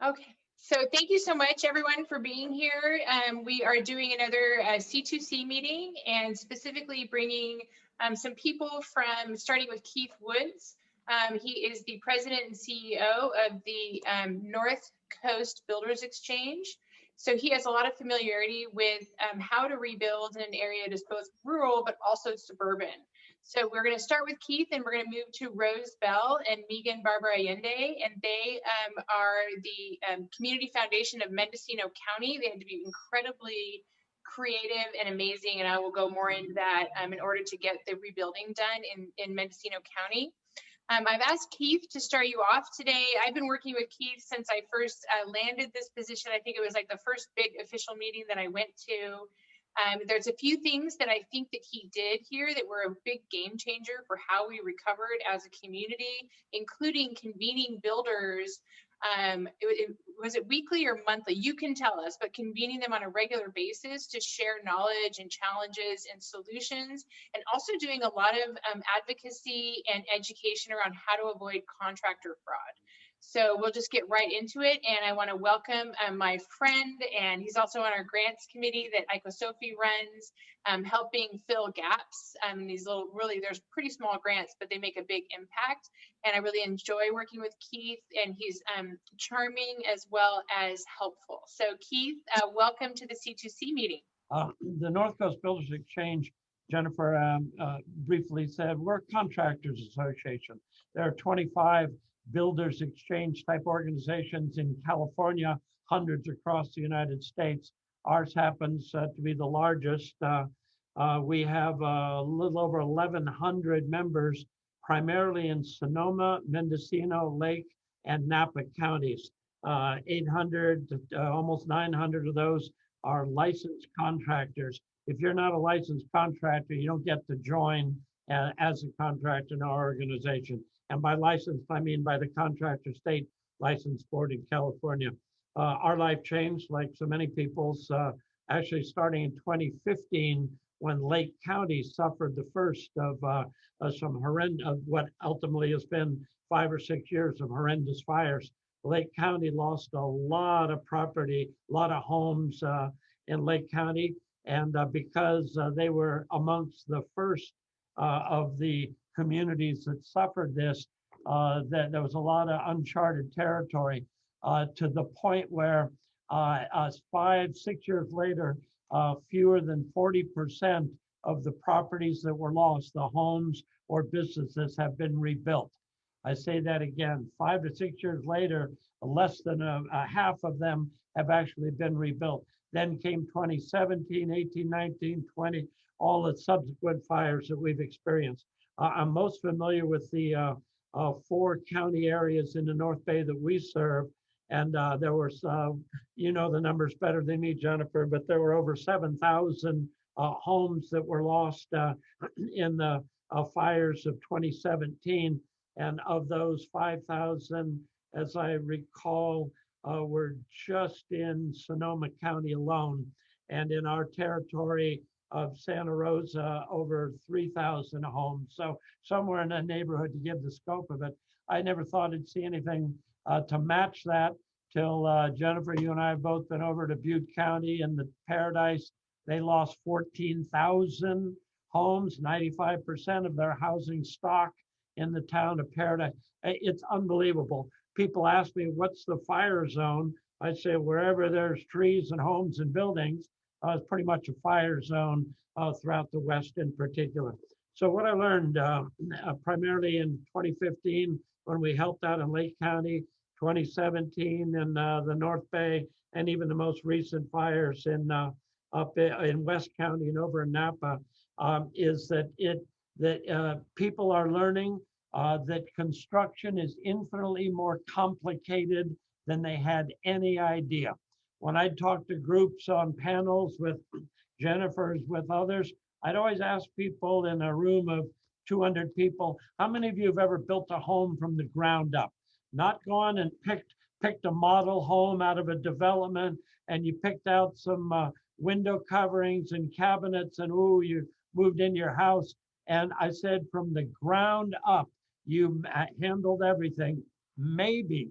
Okay, so thank you so much, everyone, for being here. We are doing another C2C meeting, and specifically bringing some people from, starting with Keith Woods. He is the president and CEO of the North Coast Builders Exchange. So he has a lot of familiarity with how to rebuild in an area that is both rural but also suburban. So we're going to start with Keith, and we're going to move to Rose Bell and Megan Barbara Allende, and they are the Community Foundation of Mendocino County. They had to be incredibly creative and amazing, and I will go more into that in order to get the rebuilding done in Mendocino County. I've asked Keith to start you off today. I've been working with Keith since I first landed this position. I think it was like the first big official meeting that I went to. There's a few things that I think that he did here that were a big game changer for how we recovered as a community, including convening builders. Was it weekly or monthly? You can tell us, but convening them on a regular basis to share knowledge and challenges and solutions, and also doing a lot of advocacy and education around how to avoid contractor fraud. So we'll just get right into it. And I want to welcome my friend, and he's also on our grants committee that Iko Sophie runs, helping fill gaps. These little, really, there's pretty small grants, but they make a big impact. And I really enjoy working with Keith, and he's charming as well as helpful. So Keith, welcome to the C2C meeting. The North Coast Builders Exchange, Jennifer briefly said, we're a Contractors Association. There are 25 Builders Exchange type organizations in California, hundreds across the United States. Ours happens to be the largest. We have a little over 1,100 members, primarily in Sonoma, Mendocino, Lake, and Napa counties. 800, almost 900 of those are licensed contractors. If you're not a licensed contractor, you don't get to join as a contractor in our organization. And by licensed, I mean by the Contractor State License Board in California. Our life changed, like so many people's, actually starting in 2015, when Lake County suffered the first of some horrendous, of what ultimately has been 5 or 6 years of horrendous fires. Lake County lost a lot of property, a lot of homes in Lake County. And because they were amongst the first of the communities that suffered this, that there was a lot of uncharted territory to the point where 5, 6 years later, fewer than 40% of the properties that were lost, the homes or businesses, have been rebuilt. I say that again, 5 to 6 years later, less than a half of them have actually been rebuilt. Then came 2017, 18, 19, 20, all the subsequent fires that we've experienced. I'm most familiar with the 4 county areas in the North Bay that we serve. And there were, you know the numbers better than me, Jennifer, but there were over 7,000 homes that were lost in the fires of 2017. And of those, 5,000, as I recall, were just in Sonoma County alone. And in our territory of Santa Rosa, over 3,000 homes. So somewhere in that neighborhood, to give the scope of it. I never thought I'd see anything to match that till Jennifer, you and I have both been over to Butte County and the Paradise. They lost 14,000 homes, 95% of their housing stock in the town of Paradise. It's unbelievable. People ask me, what's the fire zone? I say, wherever there's trees and homes and buildings, it's pretty much a fire zone throughout the West in particular. So what I learned primarily in 2015, when we helped out in Lake County, 2017 in the North Bay, and even the most recent fires in up in West County and over in Napa, is that people are learning that construction is infinitely more complicated than they had any idea. When I'd talk to groups on panels with Jennifer's, with others, I'd always ask people in a room of 200 people, how many of you have ever built a home from the ground up? Not gone and picked a model home out of a development, and you picked out some window coverings and cabinets, and ooh, you moved in your house. And I said, from the ground up, you handled everything. Maybe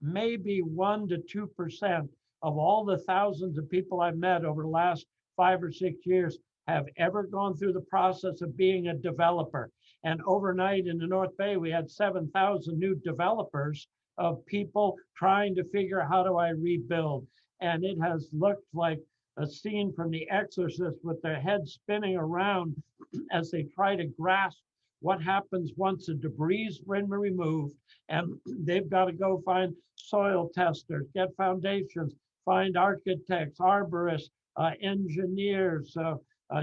maybe 1 to 2% of all the thousands of people I've met over the last 5 or 6 years have ever gone through the process of being a developer. And overnight in the North Bay, we had 7,000 new developers of people trying to figure out how do I rebuild. And it has looked like a scene from The Exorcist with their heads spinning around as they try to grasp what happens once the debris has been removed. And they've got to go find soil testers, get foundations, find architects, arborists, engineers,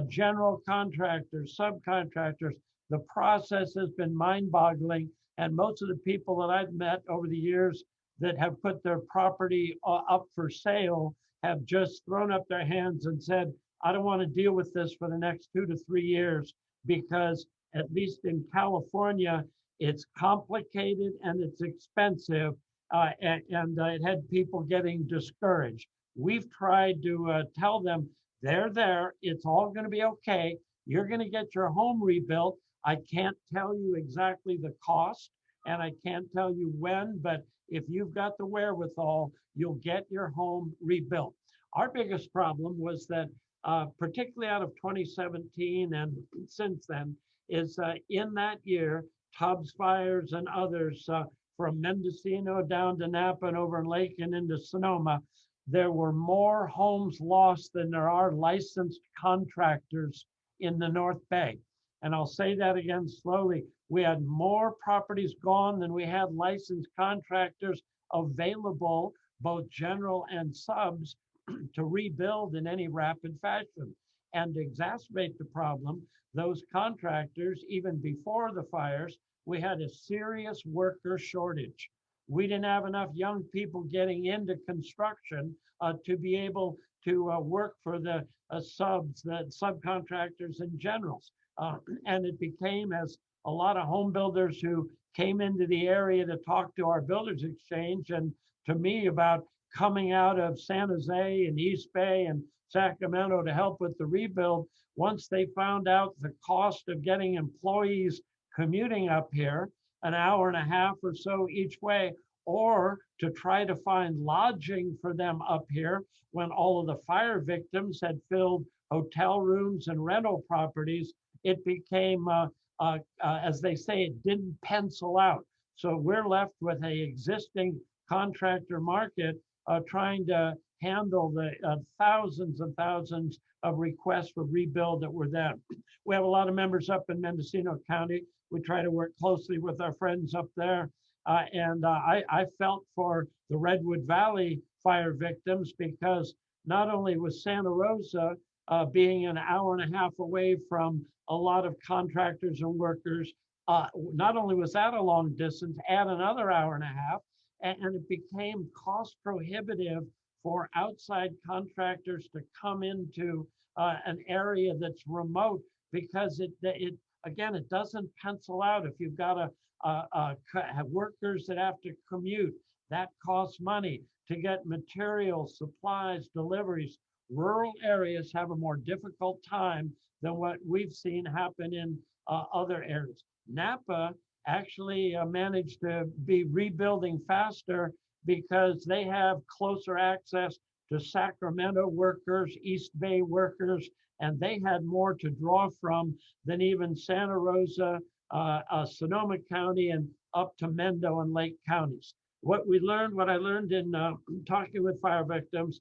general contractors, subcontractors. The process has been mind-boggling. And most of the people that I've met over the years that have put their property up for sale have just thrown up their hands and said, I don't want to deal with this for the next 2 to 3 years, because at least in California, it's complicated and it's expensive, and it had people getting discouraged. We've tried to tell them, they're there, it's all going to be okay. You're going to get your home rebuilt. I can't tell you exactly the cost, and I can't tell you when, but if you've got the wherewithal, you'll get your home rebuilt. Our biggest problem was that, particularly out of 2017 and since then, is in that year, Tubbs fires and others from Mendocino down to Napa and over in Lake and into Sonoma, there were more homes lost than there are licensed contractors in the North Bay. And I'll say that again slowly. We had more properties gone than we had licensed contractors available, both general and subs, to rebuild in any rapid fashion. And to exacerbate the problem, those contractors, even before the fires, we had a serious worker shortage. We didn't have enough young people getting into construction to be able to work for the subs, the subcontractors and generals. And it became, as a lot of home builders who came into the area to talk to our builders exchange and to me about coming out of San Jose and East Bay and Sacramento to help with the rebuild, once they found out the cost of getting employees commuting up here, an hour and a half or so each way, or to try to find lodging for them up here when all of the fire victims had filled hotel rooms and rental properties, it became, as they say, it didn't pencil out. So we're left with an existing contractor market trying to handle the thousands and thousands of requests for rebuild that were there. We have a lot of members up in Mendocino County. We try to work closely with our friends up there. And I felt for the Redwood Valley fire victims, because not only was Santa Rosa being an hour and a half away from a lot of contractors and workers, not only was that a long distance, add another hour and a half, and it became cost prohibitive for outside contractors to come into an area that's remote, because it again, it doesn't pencil out. If you've got have workers that have to commute, that costs money to get materials, supplies, deliveries. Rural areas have a more difficult time than what we've seen happen in other areas. Napa actually managed to be rebuilding faster because they have closer access to Sacramento workers, East Bay workers, and they had more to draw from than even Santa Rosa, Sonoma County, and up to Mendo and Lake counties. What I learned in talking with fire victims,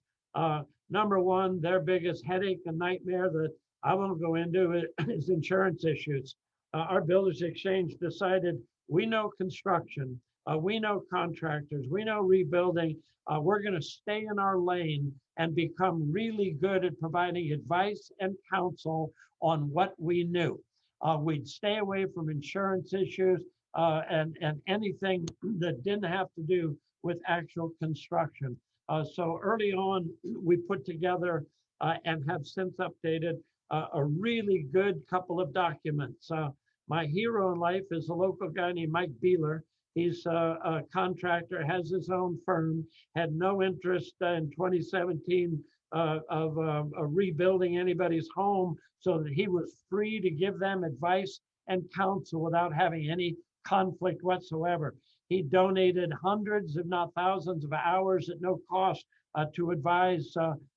number one, their biggest headache and nightmare that I won't go into is insurance issues. Our Builders Exchange decided, we know construction, we know contractors, we know rebuilding, we're going to stay in our lane and become really good at providing advice and counsel on what we knew. We'd stay away from insurance issues and anything that didn't have to do with actual construction. So early on, we put together and have since updated a really good couple of documents. My hero in life is a local guy named Mike Beeler. He's a contractor, has his own firm, had no interest in 2017 of rebuilding anybody's home, so that he was free to give them advice and counsel without having any conflict whatsoever. He donated hundreds, if not thousands, of hours at no cost to advise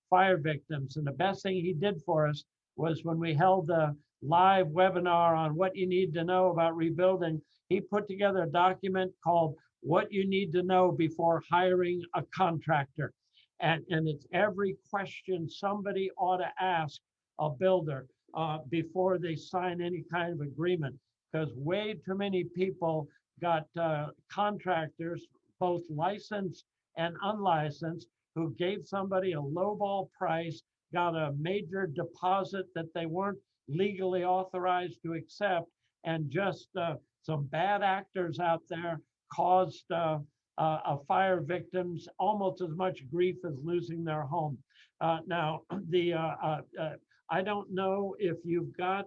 fire victims. And the best thing he did for us was when we held a live webinar on what you need to know about rebuilding, he put together a document called What You Need to Know Before Hiring a Contractor. And it's every question somebody ought to ask a builder before they sign any kind of agreement, because way too many people got contractors, both licensed and unlicensed, who gave somebody a lowball price, got a major deposit that they weren't legally authorized to accept, and just some bad actors out there caused fire victims almost as much grief as losing their home. Now, I don't know if you've got,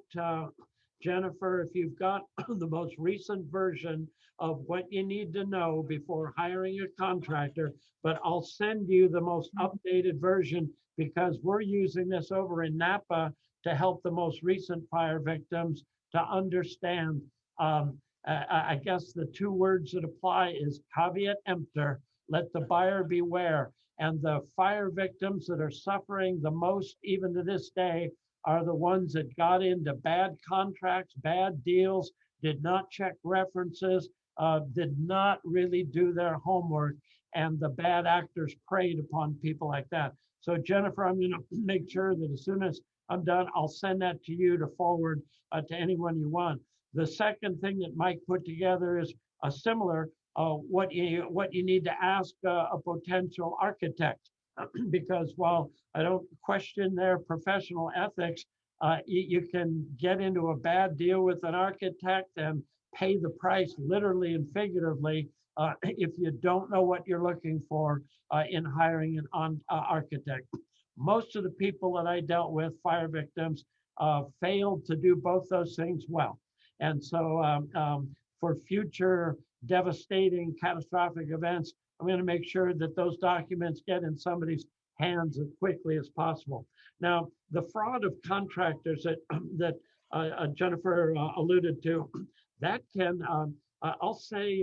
Jennifer, if you've got the most recent version of what you need to know before hiring a contractor, but I'll send you the most updated version because we're using this over in Napa to help the most recent fire victims to understand. I guess the two words that apply is caveat emptor, let the buyer beware. And the fire victims that are suffering the most, even to this day, are the ones that got into bad contracts, bad deals, did not check references, did not really do their homework, and the bad actors preyed upon people like that. So Jennifer, I'm gonna make sure that as soon as I'm done, I'll send that to you to forward to anyone you want. The second thing that Mike put together is a similar, what you need to ask a potential architect, because while I don't question their professional ethics, you can get into a bad deal with an architect and pay the price literally and figuratively if you don't know what you're looking for in hiring an architect. Most of the people that I dealt with, fire victims, failed to do both those things well. And so for future devastating, catastrophic events, I'm going to make sure that those documents get in somebody's hands as quickly as possible. Now, the fraud of contractors that Jennifer alluded to, that can, I'll say,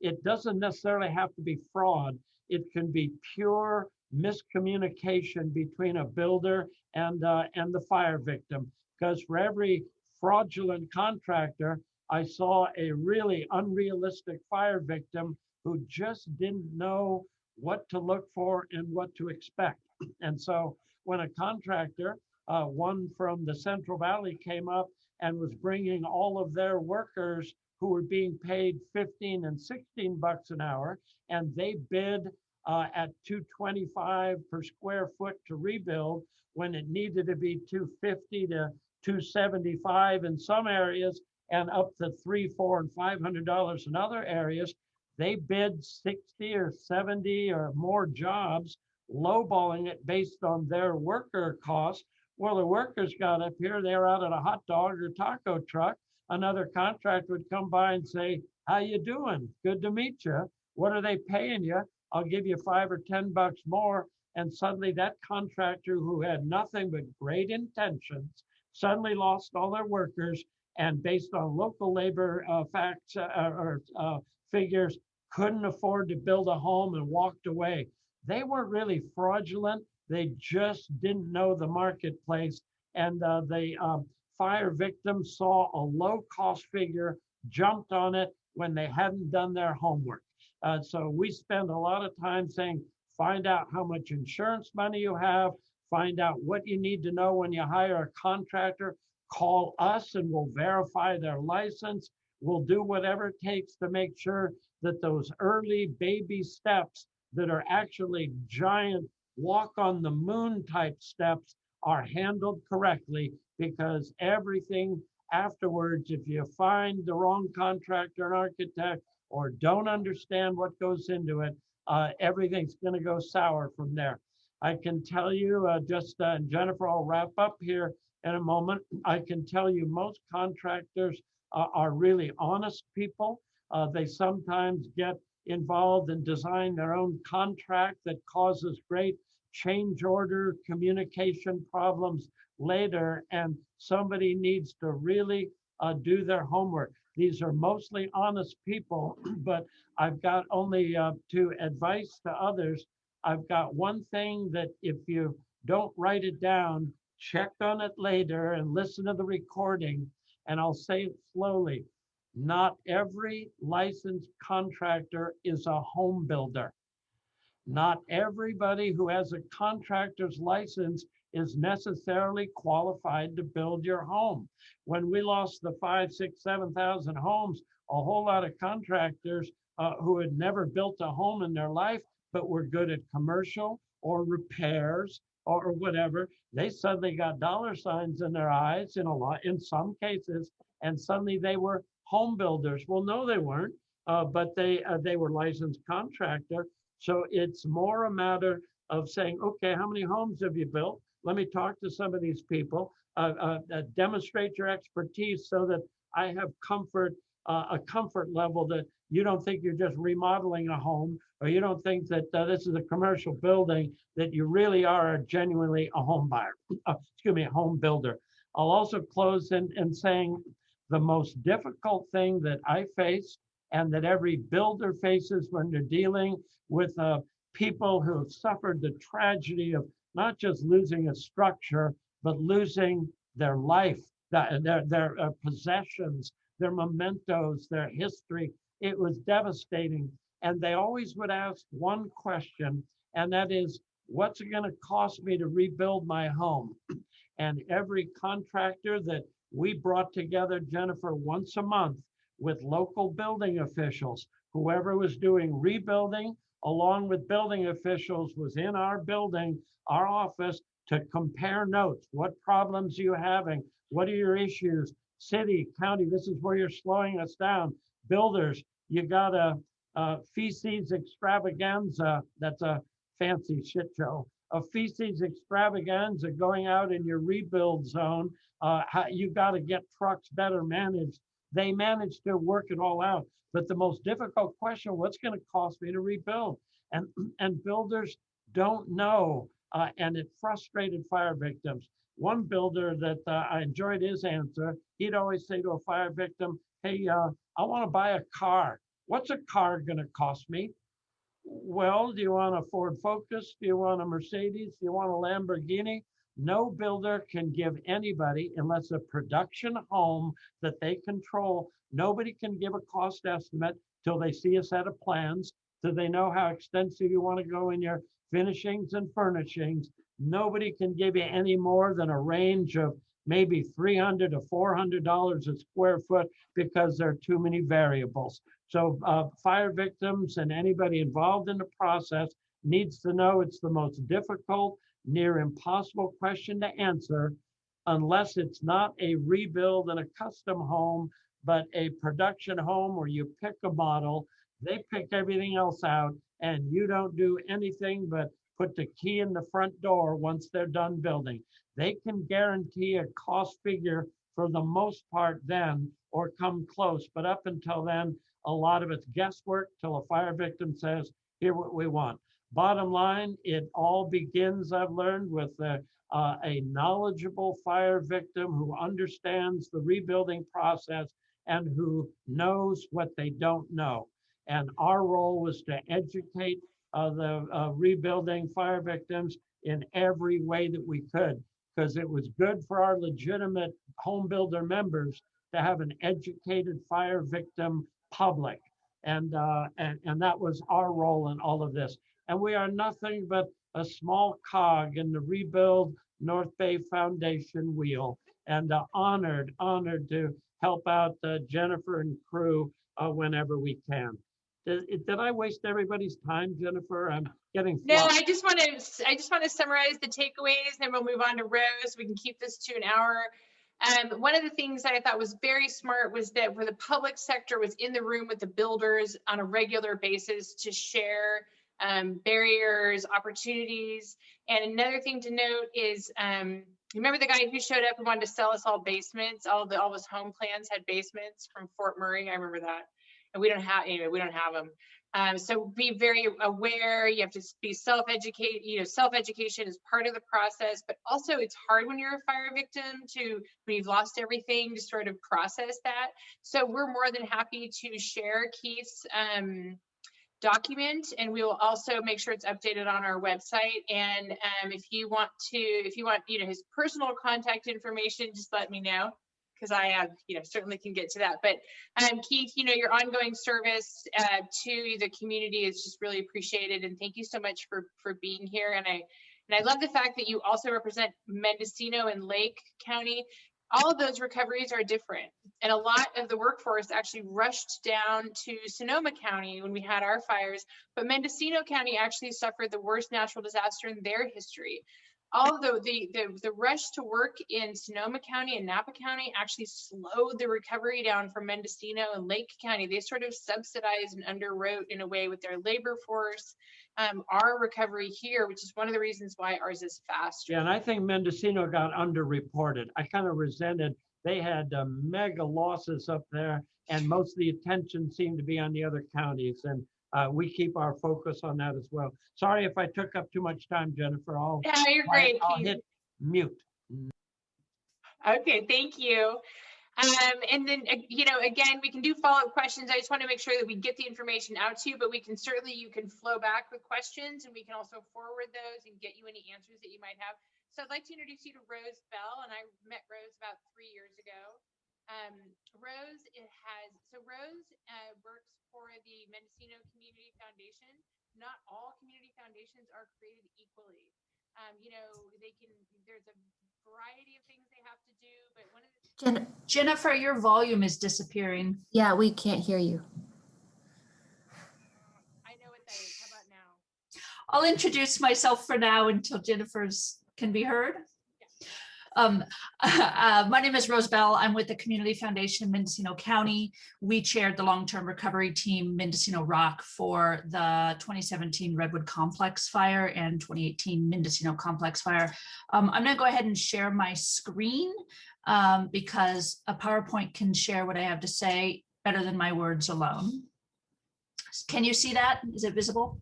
it doesn't necessarily have to be fraud. It can be pure miscommunication between a builder and the fire victim. Because for every fraudulent contractor, I saw a really unrealistic fire victim who just didn't know what to look for and what to expect. And so when a contractor, one from the Central Valley, came up and was bringing all of their workers who were being paid 15 and 16 bucks an hour, and they bid at $225 per square foot to rebuild when it needed to be $250 to $275 in some areas, and up to $300, $400, and $500 in other areas. They bid 60 or 70 or more jobs, lowballing it based on their worker costs. Well, the workers got up here, they were out at a hot dog or taco truck. Another contractor would come by and say, "How you doing? Good to meet you. What are they paying you? I'll give you 5 or 10 bucks more." And suddenly that contractor, who had nothing but great intentions, suddenly lost all their workers, and based on local labor facts or figures, couldn't afford to build a home and walked away. They weren't really fraudulent. They just didn't know the marketplace. And the fire victims saw a low cost figure, jumped on it when they hadn't done their homework. So we spend a lot of time saying, find out how much insurance money you have, find out what you need to know when you hire a contractor, call us and we'll verify their license. We'll do whatever it takes to make sure that those early baby steps that are actually giant walk on the moon type steps are handled correctly, because everything afterwards, if you find the wrong contractor and architect or don't understand what goes into it, everything's going to go sour from there. I can tell you, Jennifer, I'll wrap up here in a moment. I can tell you most contractors are really honest people. They sometimes get involved and design their own contract that causes great change order communication problems later, and somebody needs to really do their homework. These are mostly honest people, but I've got only to advice to others. I've got one thing that if you don't write it down, check on it later and listen to the recording, and I'll say it slowly. Not every licensed contractor is a home builder. Not everybody who has a contractor's license is necessarily qualified to build your home. When we lost the 5, 6, 7,000 homes, a whole lot of contractors who had never built a home in their life, but were good at commercial or repairs or whatever, they suddenly got dollar signs in their eyes in some cases, and suddenly they were home builders. Well, no, they weren't, but they were licensed contractor. So it's more a matter of saying, okay, how many homes have you built? Let me talk to some of these people, demonstrate your expertise so that I have comfort, a comfort level that you don't think you're just remodeling a home, or you don't think that this is a commercial building, that you really are genuinely a home buyer, excuse me, a home builder. I'll also close in saying the most difficult thing that I faced and that every builder faces when they're dealing with people who have suffered the tragedy of not just losing a structure, but losing their life, their possessions, their mementos, their history. It was devastating. And they always would ask one question, and that is, what's it going to cost me to rebuild my home? And every contractor that we brought together, Jennifer, once a month with local building officials, whoever was doing rebuilding, along with building officials, was in our building, our office, to compare notes. What problems are you having? What are your issues? City, county, this is where you're slowing us down. Builders, you got a feces extravaganza. That's a fancy shit show. A feces extravaganza going out in your rebuild zone. You got to get trucks better managed. They managed to work it all out. But the most difficult question, what's going to cost me to rebuild? And builders don't know, and it frustrated fire victims. One builder that I enjoyed his answer, he'd always say to a fire victim, hey, I want to buy a car. What's a car going to cost me? Well, do you want a Ford Focus? Do you want a Mercedes? Do you want a Lamborghini? No builder can give anybody, unless a production home that they control, nobody can give a cost estimate till they see a set of plans, so they know how extensive you want to go in your finishings and furnishings. Nobody can give you any more than a range of maybe $300 to $400 a square foot, because there are too many variables. So fire victims and anybody involved in the process needs to know it's the most difficult, near impossible question to answer, unless it's not a rebuild and a custom home, but a production home where you pick a model, they pick everything else out, and you don't do anything but put the key in the front door once they're done building. They can guarantee a cost figure for the most part then, or come close. But up until then, a lot of it's guesswork till a fire victim says, here's what we want. Bottom line, it all begins, I've learned, with a knowledgeable fire victim who understands the rebuilding process and who knows what they don't know. And our role was to educate the rebuilding fire victims in every way that we could, because it was good for our legitimate home builder members to have an educated fire victim public. And that was our role in all of this. And we are nothing but a small cog in the Rebuild North Bay Foundation wheel. And honored to help out Jennifer and crew whenever we can. Did I waste everybody's time, Jennifer? I'm getting no. I just want to summarize the takeaways, and then we'll move on to Rose. We can keep this to an hour. One of the things that I thought was very smart was that where the public sector was in the room with the builders on a regular basis to share barriers, opportunities. And another thing to note is, remember the guy who showed up and wanted to sell us all basements? All his home plans had basements from Fort Murray. I remember that. and we don't have, anyway, we don't have them. So be very aware. You have to be self-educated. You know, self-education is part of the process, but also it's hard when you're a fire victim when you've lost everything, to sort of process that. So we're more than happy to share Keith's document, and we will also make sure it's updated on our website. And if you want, you know, his personal contact information, just let me know, because I have, you know, certainly can get to that. But Keith, you know, your ongoing service to the community is just really appreciated, and thank you so much for being here. And I love the fact that you also represent Mendocino and Lake County. All of those recoveries are different, and a lot of the workforce actually rushed down to Sonoma County when we had our fires, but Mendocino County actually suffered the worst natural disaster in their history. Although the rush to work in Sonoma County and Napa County actually slowed the recovery down from Mendocino and Lake County. They sort of subsidized and underwrote in a way with their labor force our recovery here, which is one of the reasons why ours is faster. Yeah, and I think Mendocino got underreported. I kind of resented, they had mega losses up there, and most of the attention seemed to be on the other counties, and we keep our focus on that as well. Sorry if I took up too much time, Jennifer. Yeah, you're great. I'll hit mute. Okay, thank you. And then, you know, again, we can do follow-up questions. I just want to make sure that we get the information out to you, but we can certainly, you can flow back with questions, and we can also forward those and get you any answers that you might have. So I'd like to introduce you to Rose Bell, and I met Rose about 3 years ago. Rose works for the Mendocino Community Foundation. Not all community foundations are created equally. You know, there's a variety of things they have to do, but one of the Jennifer, your volume is disappearing. Yeah, we can't hear you. I know what that is. How about now? I'll introduce myself for now until Jennifer's can be heard. My name is Rose Bell. I'm with the Community Foundation in Mendocino County. We chaired the long-term recovery team Mendocino Rock for the 2017 Redwood Complex Fire and 2018 Mendocino Complex Fire. I'm going to go ahead and share my screen because a PowerPoint can share what I have to say better than my words alone. Can you see that? Is it visible?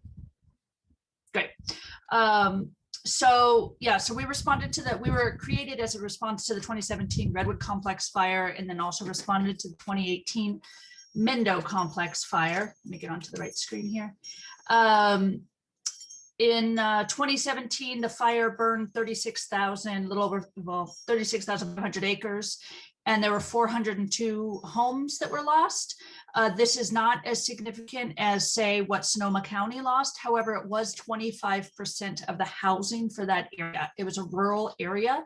Great. So we responded to that. We were created as a response to the 2017 Redwood Complex Fire, and then also responded to the 2018 Mendo Complex Fire. Let me get onto the right screen here. In 2017, the fire burned 36,500 acres, and there were 402 homes that were lost. This is not as significant as, say, what Sonoma County lost. However, it was 25% of the housing for that area. It was a rural area,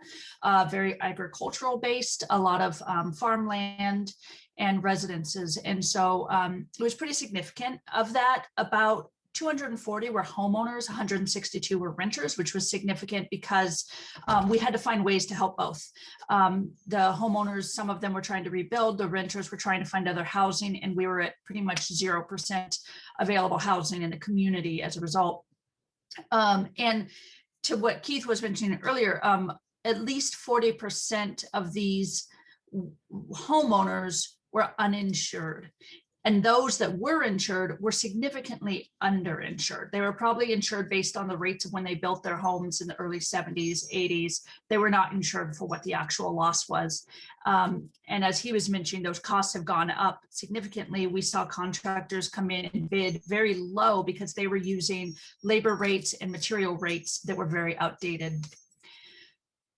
very agricultural based, a lot of farmland and residences. And so it was pretty significant. Of that, about 240 were homeowners, 162 were renters, which was significant because we had to find ways to help both. The homeowners, some of them were trying to rebuild, the renters were trying to find other housing, and we were at pretty much 0% available housing in the community as a result. And to what Keith was mentioning earlier, at least 40% of these homeowners were uninsured. And those that were insured were significantly underinsured. They were probably insured based on the rates of when they built their homes in the early 70s, 80s. They were not insured for what the actual loss was. And as he was mentioning, those costs have gone up significantly. We saw contractors come in and bid very low because they were using labor rates and material rates that were very outdated.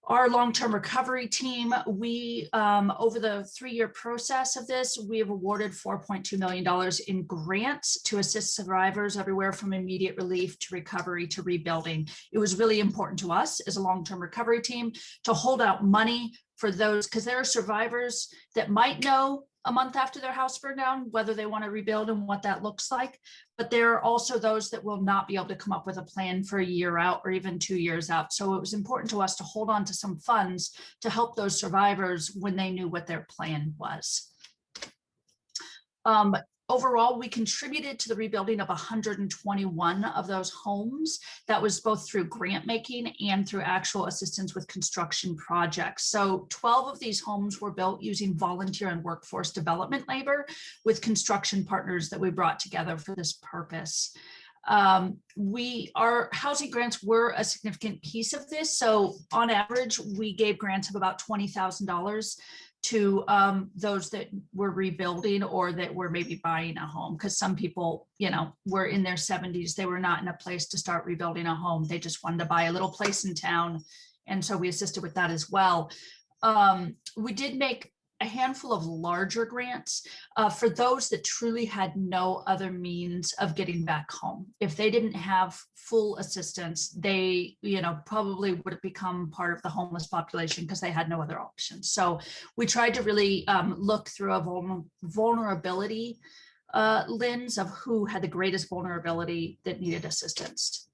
Our long-term recovery team, we, over the 3-year process of this, we have awarded $4.2 million in grants to assist survivors everywhere from immediate relief to recovery to rebuilding. It was really important to us as a long-term recovery team to hold out money for those, because there are survivors that might know a month after their house burned down whether they want to rebuild and what that looks like. But there are also those that will not be able to come up with a plan for a year out or even 2 years out. So it was important to us to hold on to some funds to help those survivors when they knew what their plan was. Overall, we contributed to the rebuilding of 121 of those homes. That was both through grant making and through actual assistance with construction projects. So 12 of these homes were built using volunteer and workforce development labor with construction partners that we brought together for this purpose. Our housing grants were a significant piece of this. So on average, we gave grants of about $20,000 to those that were rebuilding or that were maybe buying a home, because some people, you know, were in their 70s. They were not in a place to start rebuilding a home. They just wanted to buy a little place in town. And so we assisted with that as well. We did make a handful of larger grants for those that truly had no other means of getting back home. If they didn't have full assistance, they, you know, probably would have become part of the homeless population because they had no other options. So we tried to really look through a vulnerability lens of who had the greatest vulnerability that needed assistance.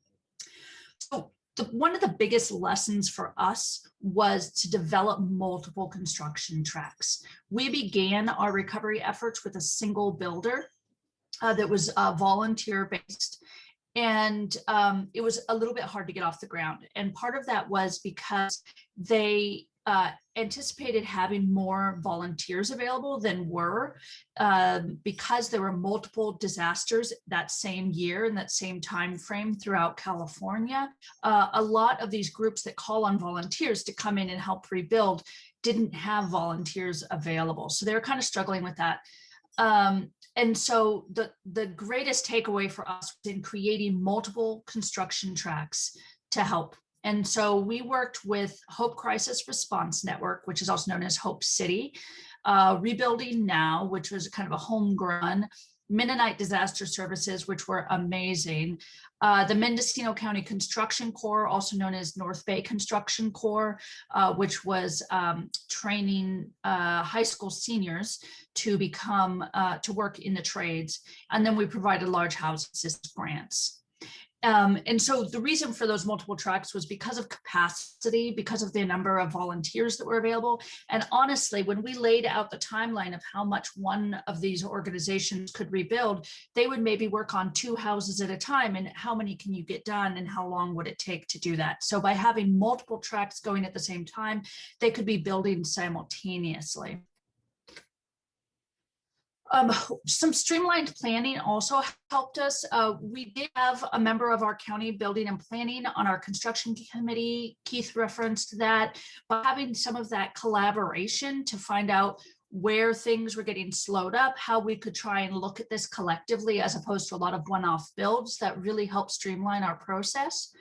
So one of the biggest lessons for us was to develop multiple construction tracks. We began our recovery efforts with a single builder that was volunteer based. And it was a little bit hard to get off the ground. And part of that was because they anticipated having more volunteers available than were, because there were multiple disasters that same year in that same time frame throughout California. A lot of these groups that call on volunteers to come in and help rebuild didn't have volunteers available. So they were kind of struggling with that. And so the greatest takeaway for us was in creating multiple construction tracks to help. And so we worked with Hope Crisis Response Network, which is also known as Hope City, Rebuilding Now, which was kind of a homegrown, Mennonite Disaster Services, which were amazing, the Mendocino County Construction Corps, also known as North Bay Construction Corps, which was training high school seniors to become, to work in the trades. And then we provided large house assistance grants. And so the reason for those multiple tracks was because of capacity, because of the number of volunteers that were available. And honestly, when we laid out the timeline of how much one of these organizations could rebuild, they would maybe work on 2 houses at a time. And how many can you get done and how long would it take to do that? So by having multiple tracks going at the same time, they could be building simultaneously. Some streamlined planning also helped us. We did have a member of our county building and planning on our construction committee. Keith referenced that, but having some of that collaboration to find out where things were getting slowed up, how we could try and look at this collectively as opposed to a lot of one-off builds, that really helped streamline our process.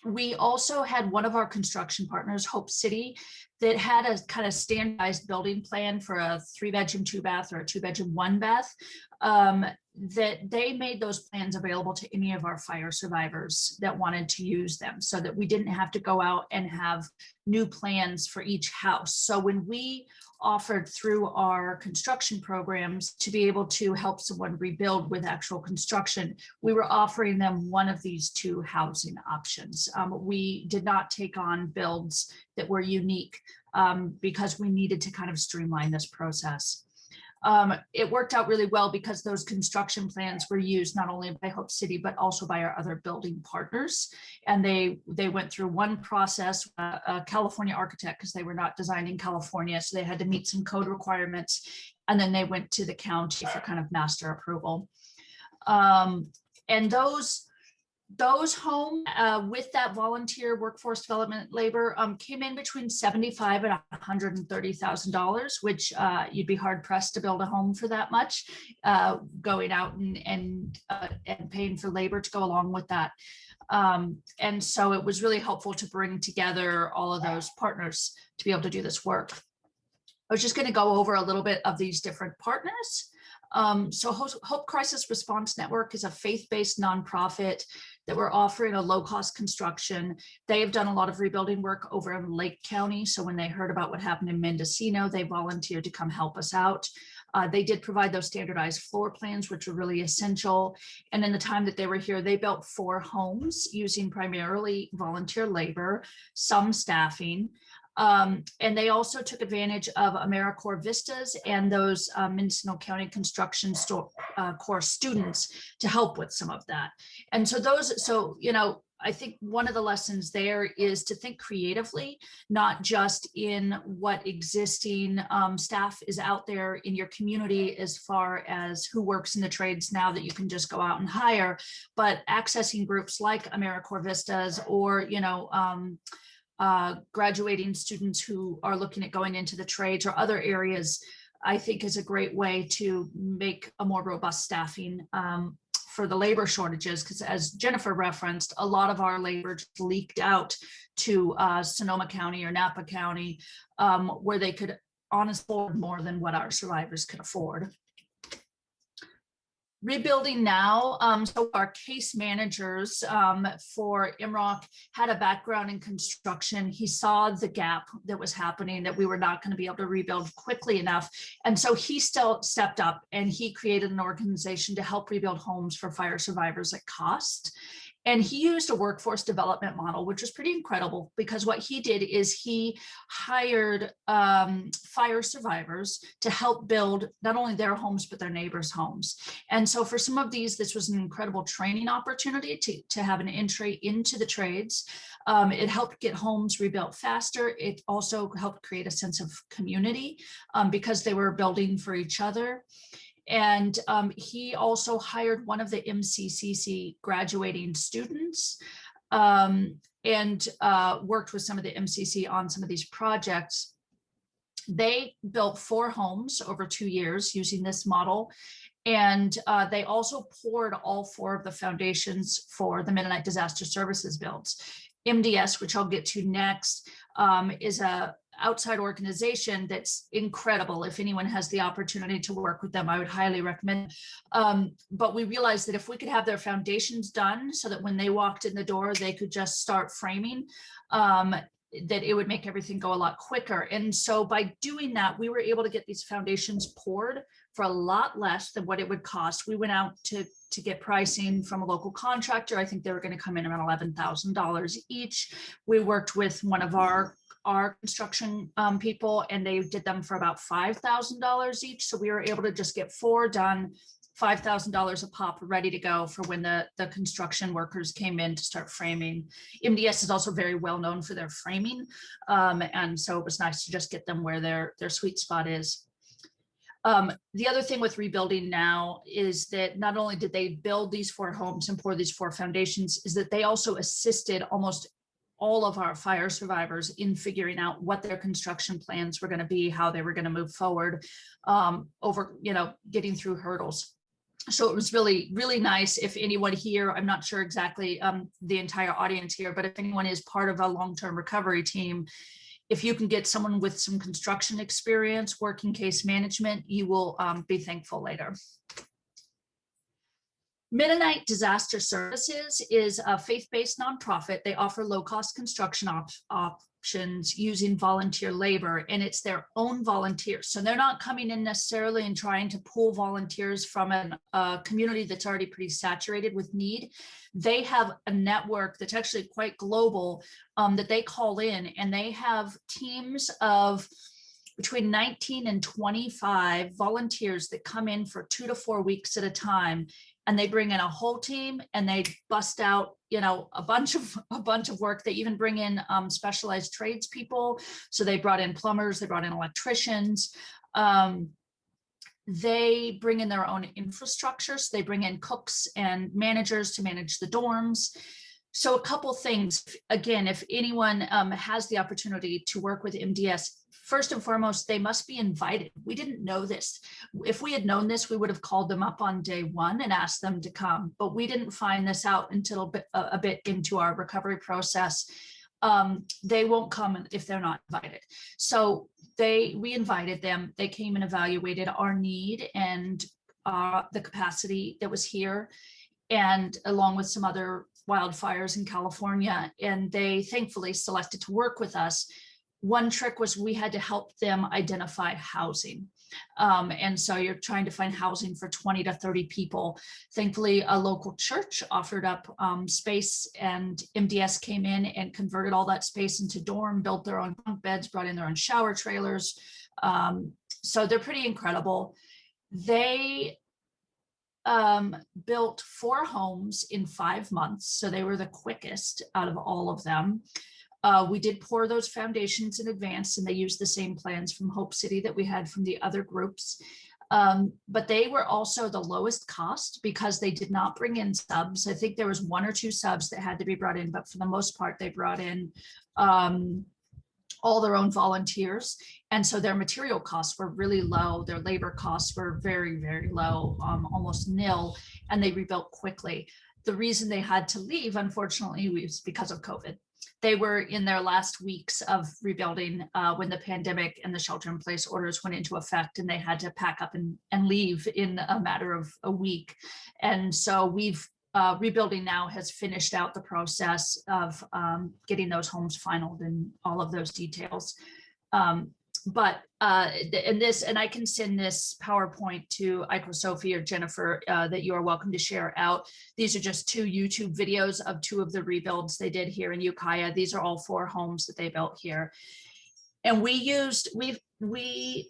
We also had one of our construction partners, Hope City, that had a kind of standardized building plan for a 3-bedroom, 2-bath or a 2-bedroom, 1-bath, that they made those plans available to any of our fire survivors that wanted to use them, so that we didn't have to go out and have new plans for each house. So when we offered through our construction programs to be able to help someone rebuild with actual construction, we were offering them one of these 2 housing options. We did not take on builds that were unique because we needed to kind of streamline this process. It worked out really well because those construction plans were used not only by Hope City, but also by our other building partners. And they went through one process, a California architect, because they were not designed in California. So they had to meet some code requirements. And then they went to the county for kind of master approval. And those homes with that volunteer workforce development labor came in between $75,000 and $130,000, which you'd be hard pressed to build a home for that much, going out and paying for labor to go along with that. And so it was really helpful to bring together all of those partners to be able to do this work. I was just going to go over a little bit of these different partners. So Hope Crisis Response Network is a faith-based nonprofit that we're offering a low-cost construction. They have done a lot of rebuilding work over in Lake County. So when they heard about what happened in Mendocino, they volunteered to come help us out. They did provide those standardized floor plans, which were really essential. And in the time that they were here, they built 4 homes using primarily volunteer labor, some staffing. And they also took advantage of AmeriCorps Vistas and those Mendocino County Construction Corps students to help with some of that. And so you know, I think one of the lessons there is to think creatively, not just in what existing staff is out there in your community as far as who works in the trades now that you can just go out and hire, but accessing groups like AmeriCorps Vistas or, you know, graduating students who are looking at going into the trades or other areas, I think is a great way to make a more robust staffing for the labor shortages, because as Jennifer referenced, a lot of our labor just leaked out to Sonoma County or Napa County, where they could honestly afford more than what our survivors could afford. Rebuilding now, so our case managers for MROC had a background in construction. He saw the gap that was happening, that we were not going to be able to rebuild quickly enough. And so he still stepped up and he created an organization to help rebuild homes for fire survivors at cost. And he used a workforce development model, which was pretty incredible, because what he did is he hired fire survivors to help build not only their homes, but their neighbors' homes. And so for some of these, this was an incredible training opportunity to have an entry into the trades. It helped get homes rebuilt faster. It also helped create a sense of community because they were building for each other. And he also hired one of the MCCC graduating students and worked with some of the MCC on some of these projects. They built 4 homes over 2 years using this model. And they also poured all 4 of the foundations for the Mennonite Disaster Services builds. MDS, which I'll get to next, is a outside organization that's incredible. If anyone has the opportunity to work with them, I would highly recommend. But we realized that if we could have their foundations done so that when they walked in the door, they could just start framing, that it would make everything go a lot quicker. And so by doing that, we were able to get these foundations poured for a lot less than what it would cost. We went out to get pricing from a local contractor. I think they were going to come in around $11,000 each. We worked with one of our construction people, and they did them for about $5,000 each. So we were able to just get 4 done, $5,000 a pop, ready to go for when the construction workers came in to start framing. MDS is also very well known for their framing. And so it was nice to just get them where their sweet spot is. The other thing with rebuilding now is that not only did they build these 4 homes and pour these 4 foundations, is that they also assisted almost all of our fire survivors in figuring out what their construction plans were going to be, how they were going to move forward over, you know, getting through hurdles. So it was really, really nice. If anyone here, I'm not sure exactly the entire audience here, but if anyone is part of a long-term recovery team, if you can get someone with some construction experience, working case management, you will be thankful later. Mennonite Disaster Services is a faith-based nonprofit. They offer low-cost construction options using volunteer labor, and it's their own volunteers. So they're not coming in necessarily and trying to pull volunteers from a community that's already pretty saturated with need. They have a network that's actually quite global that they call in, and they have teams of between 19 and 25 volunteers that come in for 2 to 4 weeks at a time. And they bring in a whole team and they bust out, you know, a bunch of work. They even bring in specialized tradespeople. So they brought in plumbers, they brought in electricians. They bring in their own infrastructure. So they bring in cooks and managers to manage the dorms. So a couple things, again, if anyone has the opportunity to work with MDS, first and foremost, they must be invited. We didn't know this. If we had known this, we would have called them up on day 1 and asked them to come, but we didn't find this out until a bit into our recovery process. They won't come if they're not invited. So we invited them. They came and evaluated our need and the capacity that was here, and along with some other wildfires in California, and they thankfully selected to work with us. One trick was we had to help them identify housing. And so you're trying to find housing for 20 to 30 people. Thankfully, a local church offered up space, and MDS came in and converted all that space into dorm, built their own bunk beds, brought in their own shower trailers. So they're pretty incredible. They built 4 homes in 5 months. So they were the quickest out of all of them. We did pour those foundations in advance, and they used the same plans from Hope City that we had from the other groups. But they were also the lowest cost because they did not bring in subs. I think there was 1 or 2 subs that had to be brought in, but for the most part, they brought in all their own volunteers. And so their material costs were really low. Their labor costs were very, very low, almost nil, and they rebuilt quickly. The reason they had to leave, unfortunately, was because of COVID. They were in their last weeks of rebuilding when the pandemic and the shelter-in-place orders went into effect, and they had to pack up and leave in a matter of a week. And so we've rebuilding now has finished out the process of getting those homes finalized and all of those details. And I can send this PowerPoint to Ike or Sophie or Jennifer that you are welcome to share out. These are just 2 YouTube videos of 2 of the rebuilds they did here in Ukiah. These are all 4 homes that they built here. And we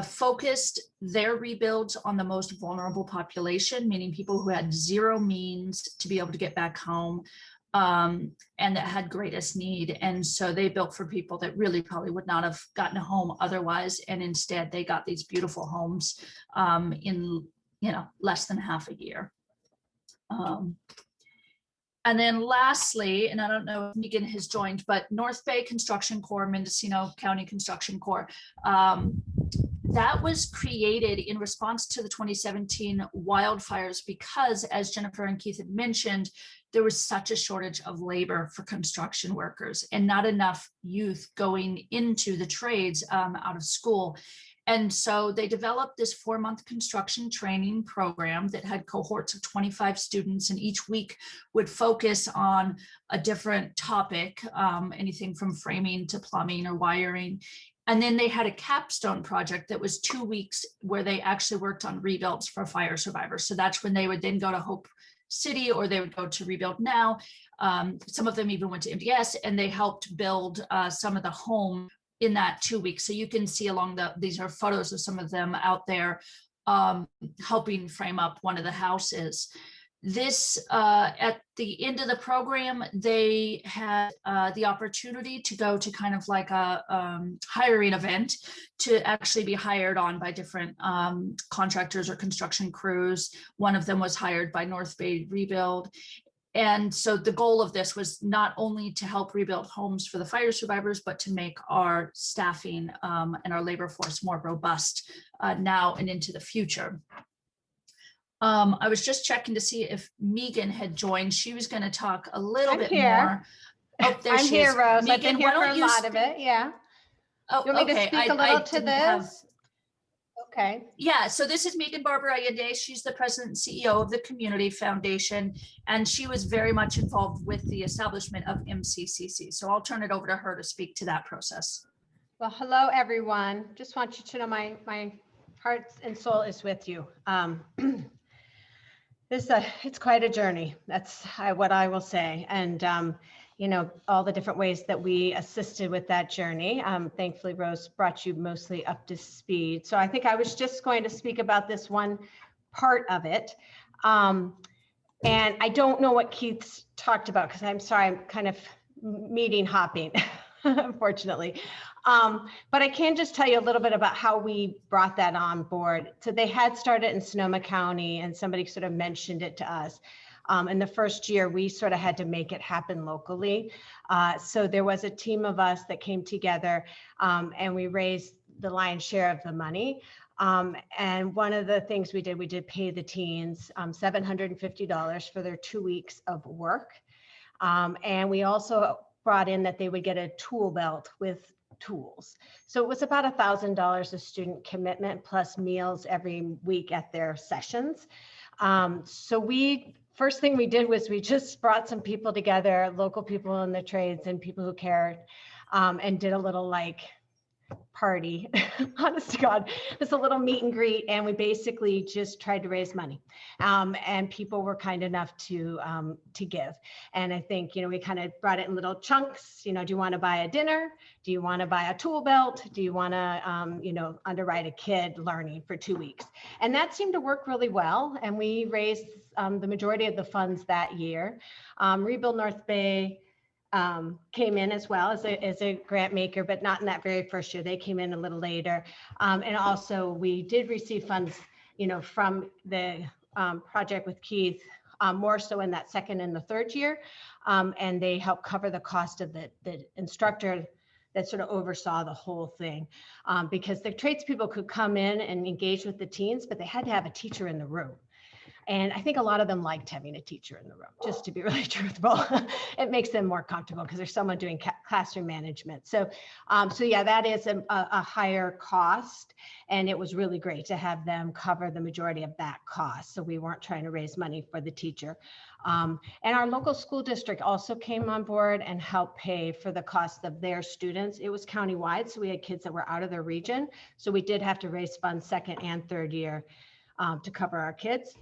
focused their rebuilds on the most vulnerable population, meaning people who had 0 means to be able to get back home, and that had greatest need. And so they built for people that really probably would not have gotten a home otherwise. And instead they got these beautiful homes in, less than half a year. And then lastly, and I don't know if Megan has joined, but North Bay Construction Corps, Mendocino County Construction Corps, that was created in response to the 2017 wildfires because, as Jennifer and Keith had mentioned, there was such a shortage of labor for construction workers and not enough youth going into the trades out of school. And so they developed this 4-month construction training program that had cohorts of 25 students, and each week would focus on a different topic, anything from framing to plumbing or wiring. And then they had a capstone project that was 2 weeks where they actually worked on rebuilds for fire survivors. So that's when they would then go to Hope City, or they would go to Rebuild Now. Some of them even went to MDS, and they helped build some of the home in that 2 weeks. So you can see these are photos of some of them out there helping frame up one of the houses. This, at the end of the program, they had the opportunity to go to kind of like a hiring event to actually be hired on by different contractors or construction crews. One of them was hired by North Bay Rebuild. And so the goal of this was not only to help rebuild homes for the fire survivors, but to make our staffing and our labor force more robust now and into the future. I was just checking to see if Megan had joined. She was going to talk a little bit more. Oh, there I'm she here, is. Rose. Megan, I've been here for a lot of it. Yeah. Oh, You want me to okay. speak a little to this? Okay. Yeah, so this is Megan Barber Allende. She's the president and CEO of the Community Foundation, and she was very much involved with the establishment of MCCC. So I'll turn it over to her to speak to that process. Well, hello, everyone. Just want you to know my heart and soul is with you. It's quite a journey. That's what I will say. And all the different ways that we assisted with that journey. Thankfully, Rose brought you mostly up to speed. So I think I was just going to speak about this one part of it. And I don't know what Keith's talked about, because I'm sorry, I'm kind of meeting hopping, unfortunately. But I can just tell you a little bit about how we brought that on board. So they had started in Sonoma County, and somebody sort of mentioned it to us. In the first year, we sort of had to make it happen locally. So there was a team of us that came together, and we raised the lion's share of the money. And one of the things we did pay the teens $750 for their 2 weeks of work. And we also brought in that they would get a tool belt with tools. So it was about $1,000 a student commitment plus meals every week at their sessions. First thing we did was we just brought some people together, local people in the trades and people who cared, and did a little party, honest to God, just a little meet and greet. And we basically just tried to raise money. And people were kind enough to give. And I think, we kind of brought it in little chunks. Do you want to buy a dinner? Do you want to buy a tool belt? Do you want to, underwrite a kid learning for 2 weeks? And that seemed to work really well. And we raised the majority of the funds that year. Rebuild North Bay came in as well as a grant maker, but not in that very first year. They came in a little later. And also we did receive funds, from the project with Keith, more so in that second and the third year. And they helped cover the cost of the instructor that sort of oversaw the whole thing, because the tradespeople could come in and engage with the teens, but they had to have a teacher in the room. And I think a lot of them liked having a teacher in the room, just to be really truthful. It makes them more comfortable because there's someone doing classroom management. So yeah, that is a higher cost. And it was really great to have them cover the majority of that cost. So we weren't trying to raise money for the teacher. And our local school district also came on board and helped pay for the cost of their students. It was countywide, so we had kids that were out of their region. So we did have to raise funds second and third year to cover our kids.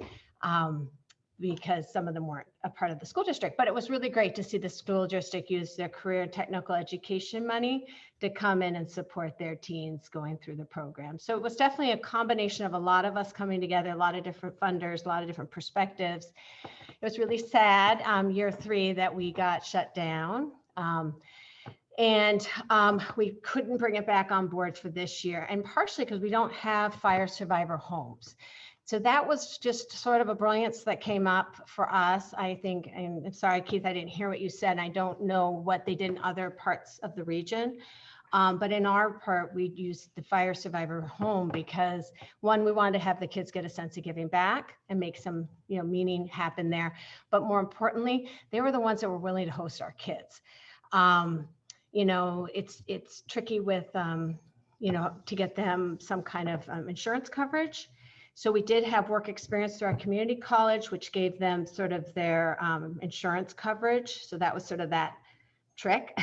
Because some of them weren't a part of the school district, but it was really great to see the school district use their career and technical education money to come in and support their teens going through the program. So it was definitely a combination of a lot of us coming together, a lot of different funders, a lot of different perspectives. It was really sad, year 3, that we got shut down. And we couldn't bring it back on board for this year, and partially because we don't have fire survivor homes. So that was just sort of a brilliance that came up for us, I think. And I'm sorry, Keith, I didn't hear what you said. I don't know what they did in other parts of the region. But in our part, we used the fire survivor home because, one, we wanted to have the kids get a sense of giving back and make some, meaning happen there. But more importantly, they were the ones that were willing to host our kids. It's tricky with, to get them some kind of insurance coverage. So we did have work experience through our community college, which gave them sort of their insurance coverage. So that was sort of that trick.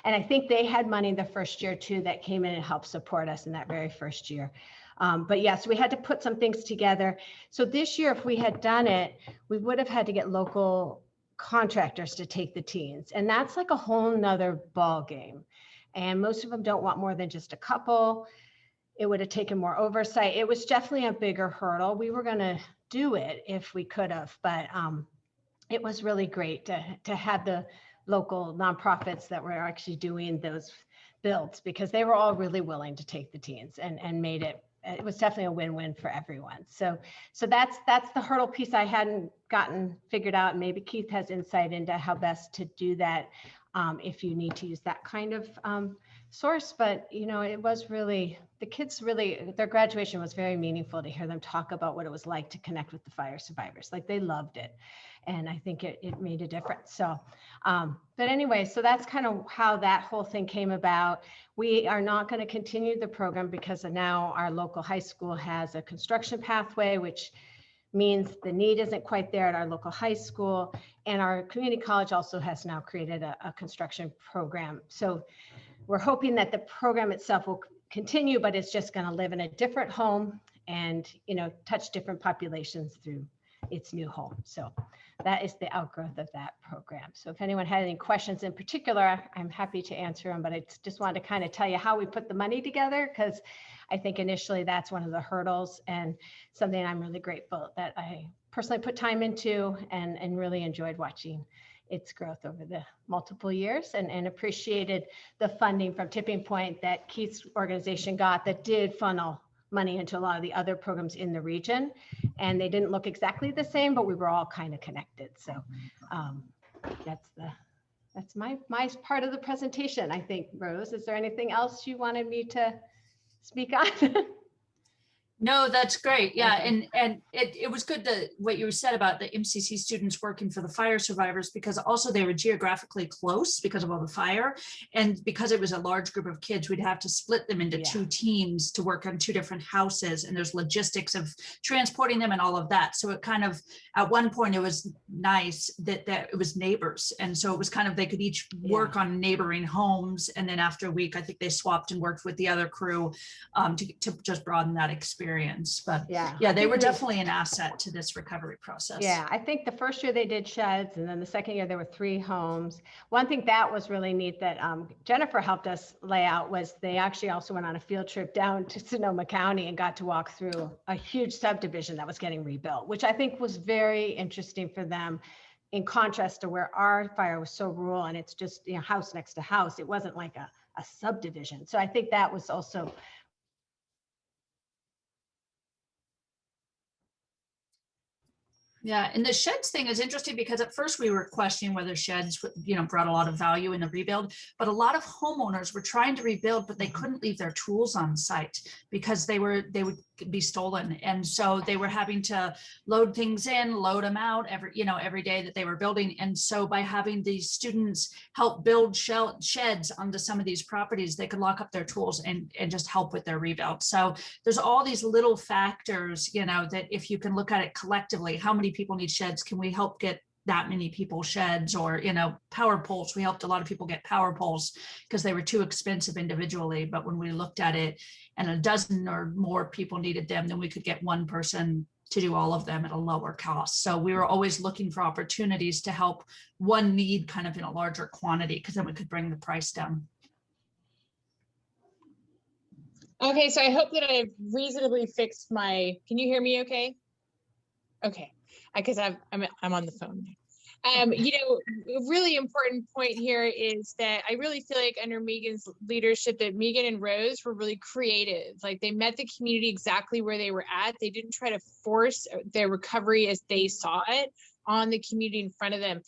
And I think they had money the first year too that came in and helped support us in that very first year. But yes, we had to put some things together. So this year, if we had done it, we would have had to get local contractors to take the teens. And that's like a whole nother ball game. And most of them don't want more than just a couple. It would have taken more oversight. It was definitely a bigger hurdle. We were going to do it if we could have, but it was really great to have the local nonprofits that were actually doing those builds, because they were all really willing to take the teens and made it. It was definitely a win-win for everyone. So that's the hurdle piece I hadn't gotten figured out. And maybe Keith has insight into how best to do that if you need to use that kind of source. But, it was really, the kids really, their graduation was very meaningful to hear them talk about what it was like to connect with the fire survivors. Like, they loved it. And I think it made a difference. So, but anyway, so that's kind of how that whole thing came about. We are not going to continue the program because now our local high school has a construction pathway, which means the need isn't quite there at our local high school. And our community college also has now created a construction program. So we're hoping that the program itself will continue, but it's just going to live in a different home and, touch different populations through its new home. So that is the outgrowth of that program. So if anyone had any questions in particular, I'm happy to answer them, but I just wanted to kind of tell you how we put the money together, because I think initially that's one of the hurdles and something I'm really grateful that I personally put time into and really enjoyed watching its growth over the multiple years, and appreciated the funding from Tipping Point that Keith's organization got that did funnel money into a lot of the other programs in the region. And they didn't look exactly the same, but we were all kind of connected. So that's my part of the presentation, I think. Rose, is there anything else you wanted me to speak on? No, that's great. Yeah, and it was good that what you said about the MCC students working for the fire survivors, because also they were geographically close because of all the fire, and because it was a large group of kids, we'd have to split them into two teams to work on two different houses, and there's logistics of transporting them and all of that. So it kind of, at one point, it was nice that it was neighbors, and so it was kind of, they could each work on neighboring homes, and then after a week, I think they swapped and worked with the other crew to just broaden that experience. But yeah, they were definitely an asset to this recovery process. Yeah, I think the first year they did sheds, and then the second year there were 3 homes. One thing that was really neat that Jennifer helped us lay out was they actually also went on a field trip down to Sonoma County and got to walk through a huge subdivision that was getting rebuilt, which I think was very interesting for them, in contrast to where our fire was so rural and it's just, you know, house next to house. It wasn't like a subdivision. So I think that was also Yeah, and the sheds thing is interesting because at first we were questioning whether sheds, you know, brought a lot of value in the rebuild, but a lot of homeowners were trying to rebuild, but they couldn't leave their tools on site because they would be stolen, and so they were having to load things in, load them out every day that they were building. And so by having these students help build sheds onto some of these properties, they could lock up their tools and just help with their rebuild. So there's all these little factors, you know, that if you can look at it collectively, how many people need sheds? Can we help get that many people sheds? Or, you know, power poles, we helped a lot of people get power poles because they were too expensive individually, but when we looked at it and a dozen or more people needed them, then we could get one person to do all of them at a lower cost. So we were always looking for opportunities to help one need kind of in a larger quantity, because then we could bring the price down. Okay, so I hope that I've reasonably fixed my, can you hear me okay? Okay, because I'm on the phone. You know, a really important point here is that I really feel like under Megan's leadership that Megan and Rose were really creative. Like, they met the community exactly where they were at. They didn't try to force their recovery as they saw it on the community in front of them.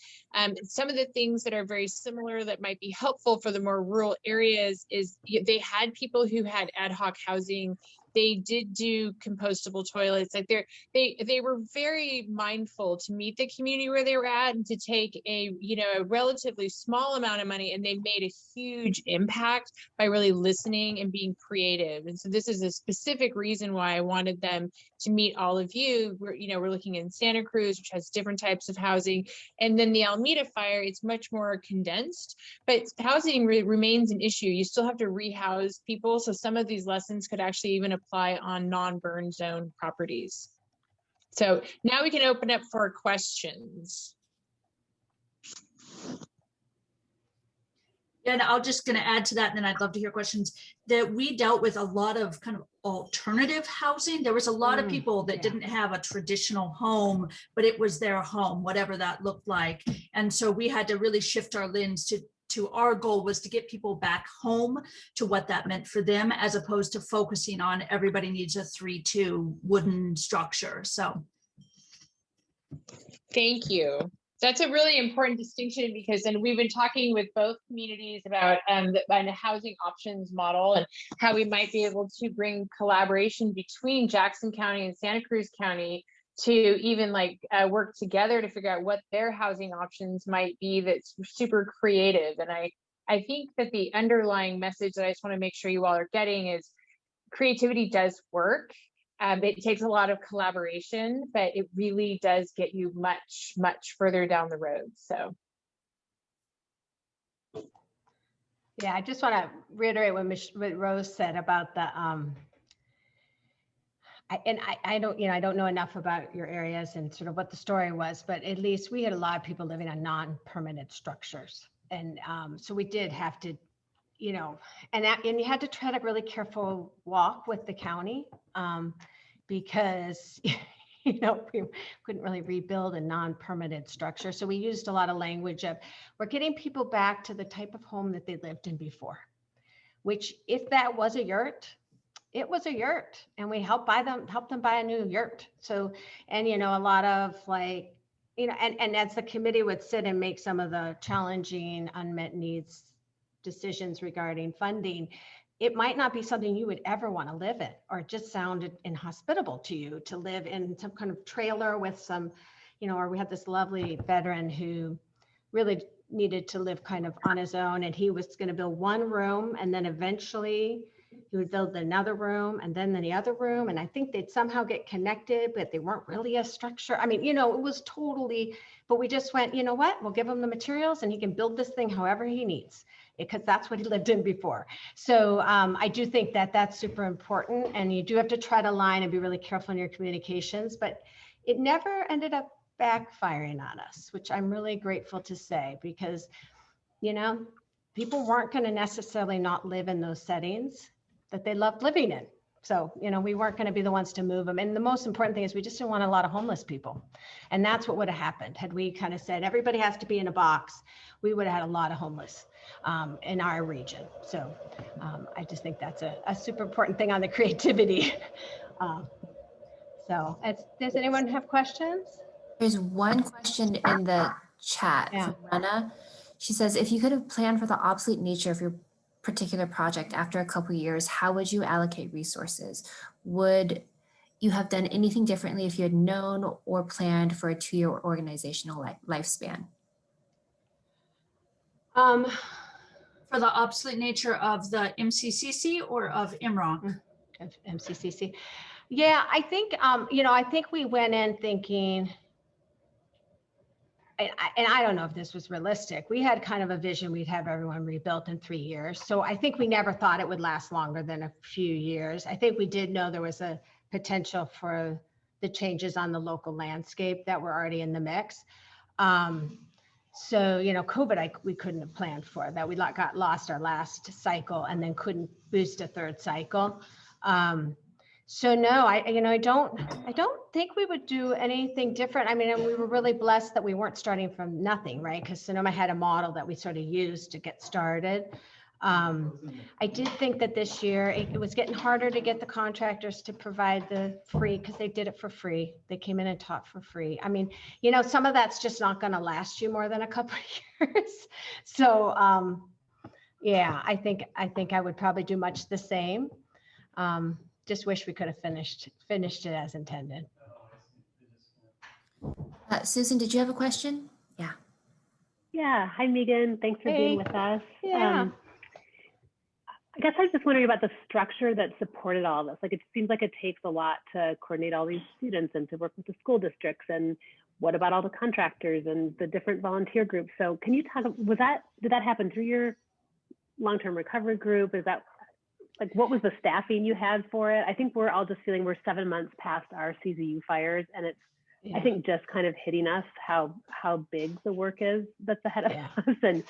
Some of the things that are very similar that might be helpful for the more rural areas is they had people who had ad hoc housing. They did do compostable toilets. Like they were very mindful to meet the community where they were at and to take a, you know, a relatively small amount of money, and they made a huge impact by really listening and being creative. And so this is a specific reason why I wanted them to meet all of you. We're looking in Santa Cruz, which has different types of housing, and then the Alameda fire, it's much more condensed, but housing remains an issue. You still have to rehouse people. So some of these lessons could actually even apply on non-burn zone properties. So now we can open up for questions. And I'm just going to add to that, and then I'd love to hear questions, that we dealt with a lot of kind of alternative housing. There was a lot of people that didn't have a traditional home, but it was their home, whatever that looked like. And so we had to really shift our lens to our goal was to get people back home to what that meant for them, as opposed to focusing on everybody needs a 3-2 wooden structure. So thank you. That's a really important distinction, because then we've been talking with both communities about the housing options model and how we might be able to bring collaboration between Jackson County and Santa Cruz County to even work together to figure out what their housing options might be that's super creative. And I think that the underlying message that I just want to make sure you all are getting is creativity does work. It takes a lot of collaboration, but it really does get you much, much further down the road. So. Yeah, I just want to reiterate what Rose said about the, I don't know enough about your areas and sort of what the story was, but at least we had a lot of people living on non-permanent structures. And so we did have to, you know, and you had to tread a really careful walk with the county because, you know, we couldn't really rebuild a non-permanent structure. So we used a lot of language of, we're getting people back to the type of home that they lived in before, which if that was a yurt, it was a yurt, and we helped them buy a new yurt. So, and, you know, a lot of and as the committee would sit and make some of the challenging unmet needs decisions regarding funding, it might not be something you would ever want to live in, or it just sounded inhospitable to you to live in some kind of trailer with some, you know, or we had this lovely veteran who really needed to live kind of on his own, and he was going to build one room, and then eventually he would build another room, and then the other room, and I think they'd somehow get connected, but they weren't really a structure. I mean, you know, it was totally, but we just went, you know what, we'll give him the materials and he can build this thing however he needs, because that's what he lived in before. So I do think that that's super important, and you do have to try to line and be really careful in your communications, but it never ended up backfiring on us, which I'm really grateful to say, because, you know, people weren't going to necessarily not live in those settings that they loved living in. So, you know, we weren't going to be the ones to move them. And the most important thing is we just didn't want a lot of homeless people. And that's what would have happened had we kind of said, everybody has to be in a box. We would have had a lot of homeless in our region. So I just think that's a super important thing on the creativity. So does anyone have questions? There's one question in the chat from Rena. She says, if you could have planned for the obsolete nature of your particular project after a couple of years, how would you allocate resources? Would you have done anything differently if you had known or planned for a 2-year organizational lifespan? For the obsolete nature of the MCCC or of IMROC? MCCC. Yeah, I think, you know, I think we went in thinking, and I don't know if this was realistic. We had kind of a vision we'd have everyone rebuilt in 3 years. So I think we never thought it would last longer than a few years. I think we did know there was a potential for the changes on the local landscape that were already in the mix. So, you know, COVID, we couldn't have planned for that. We got lost our last cycle and then couldn't boost a third cycle. So no, I don't think we would do anything different. I mean, and we were really blessed that we weren't starting from nothing, right? Because Sonoma had a model that we sort of used to get started. I did think that this year it was getting harder to get the contractors to provide the free, because they did it for free. They came in and taught for free. I mean, you know, some of that's just not going to last you more than a couple of years. So yeah, I think I would probably do much the same. Just wish we could have finished it as intended. Susan, did you have a question? Yeah. Yeah. Hi, Megan. Thanks for being with us. Yeah. I guess I was just wondering about the structure that supported all this. Like, it seems like it takes a lot to coordinate all these students and to work with the school districts. And what about all the contractors and the different volunteer groups? So can you talk, did that happen through your long-term recovery group? Is that, like, what was the staffing you had for it? I think we're all just feeling we're 7 months past our CZU fires, and it's, I think, just kind of hitting us how big the work is that's ahead of us.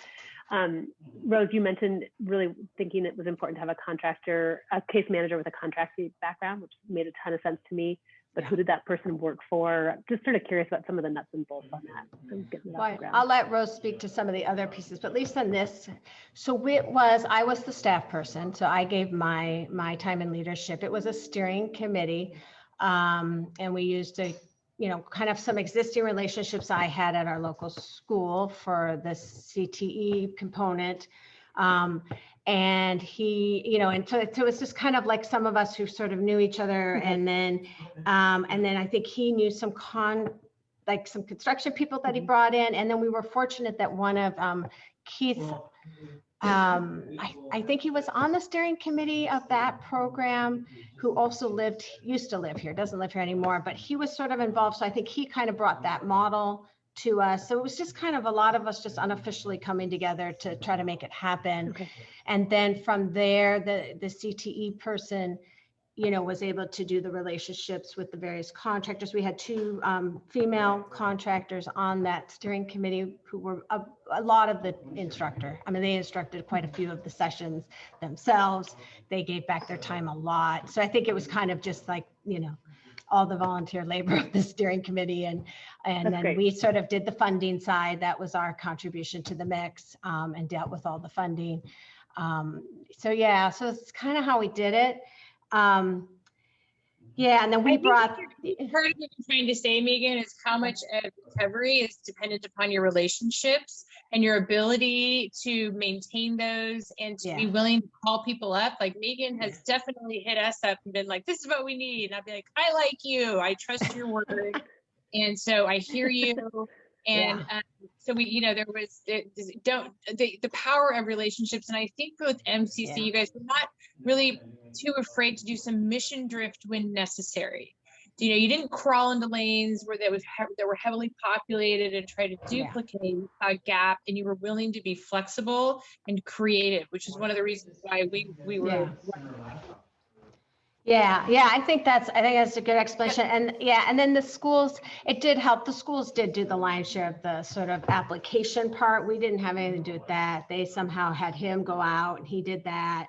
And Rose, you mentioned really thinking it was important to have a case manager with a contracting background, which made a ton of sense to me. But who did that person work for? Just sort of curious about some of the nuts and bolts on that. Well, I'll let Rose speak to some of the other pieces, but at least on this. So I was the staff person. So I gave my time and leadership. It was a steering committee. And we used kind of some existing relationships I had at our local school for the CTE component. And he, and so it was just kind of like some of us who sort of knew each other. And then I think he knew some construction people that he brought in. And then we were fortunate that one of Keith's, I think he was on the steering committee of that program, who also used to live here, doesn't live here anymore, but he was sort of involved. So I think he kind of brought that model to us. So it was just kind of a lot of us just unofficially coming together to try to make it happen. Okay. And then from there, the CTE person, was able to do the relationships with the various contractors. We had 2 female contractors on that steering committee who were a lot of the instructor. I mean, they instructed quite a few of the sessions themselves. They gave back their time a lot. So I think it was kind of just like, all the volunteer labor of the steering committee. And then great. We sort of did the funding side. That was our contribution to the mix, and dealt with all the funding. So it's kind of how we did it. And then we brought part of what I'm trying to say, Megan, is how much of recovery is dependent upon your relationships. and your ability to maintain those and to be willing to call people up. Like Megan has definitely hit us up and been like, this is what we need. And I'd be like, I like you. I trust your word. And so I hear you. And so we, there was the power of relationships. And I think with MCC, you guys were not really too afraid to do some mission drift when necessary. You didn't crawl into lanes where that were heavily populated and try to duplicate a gap, and you were willing to be flexible and creative, which is one of the reasons why we were. I think that's a good explanation. And then the schools, it did help. The schools did do the lion's share of the sort of application part. We didn't have anything to do with that. They somehow had him go out and he did that.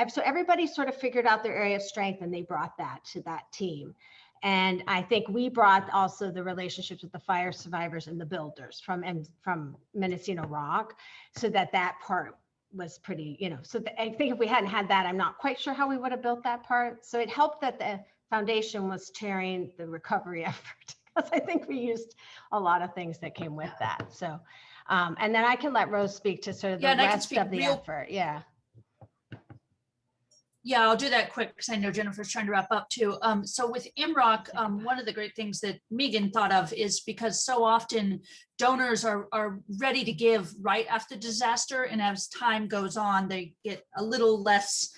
So everybody sort of figured out their area of strength and they brought that to that team. And I think we brought also the relationships with the fire survivors and the builders from Mendocino Rock, so that part was pretty, so I think if we hadn't had that, I'm not quite sure how we would have built that part. So it helped that the foundation was chairing the recovery effort, because I think we used a lot of things that came with that. So, and then I can let Rose speak to sort of the rest of the effort. Yeah, I'll do that quick because I know Jennifer's trying to wrap up too. So with IMROC, one of the great things that Megan thought of is because so often donors are ready to give right after disaster, and as time goes on, they get a little less,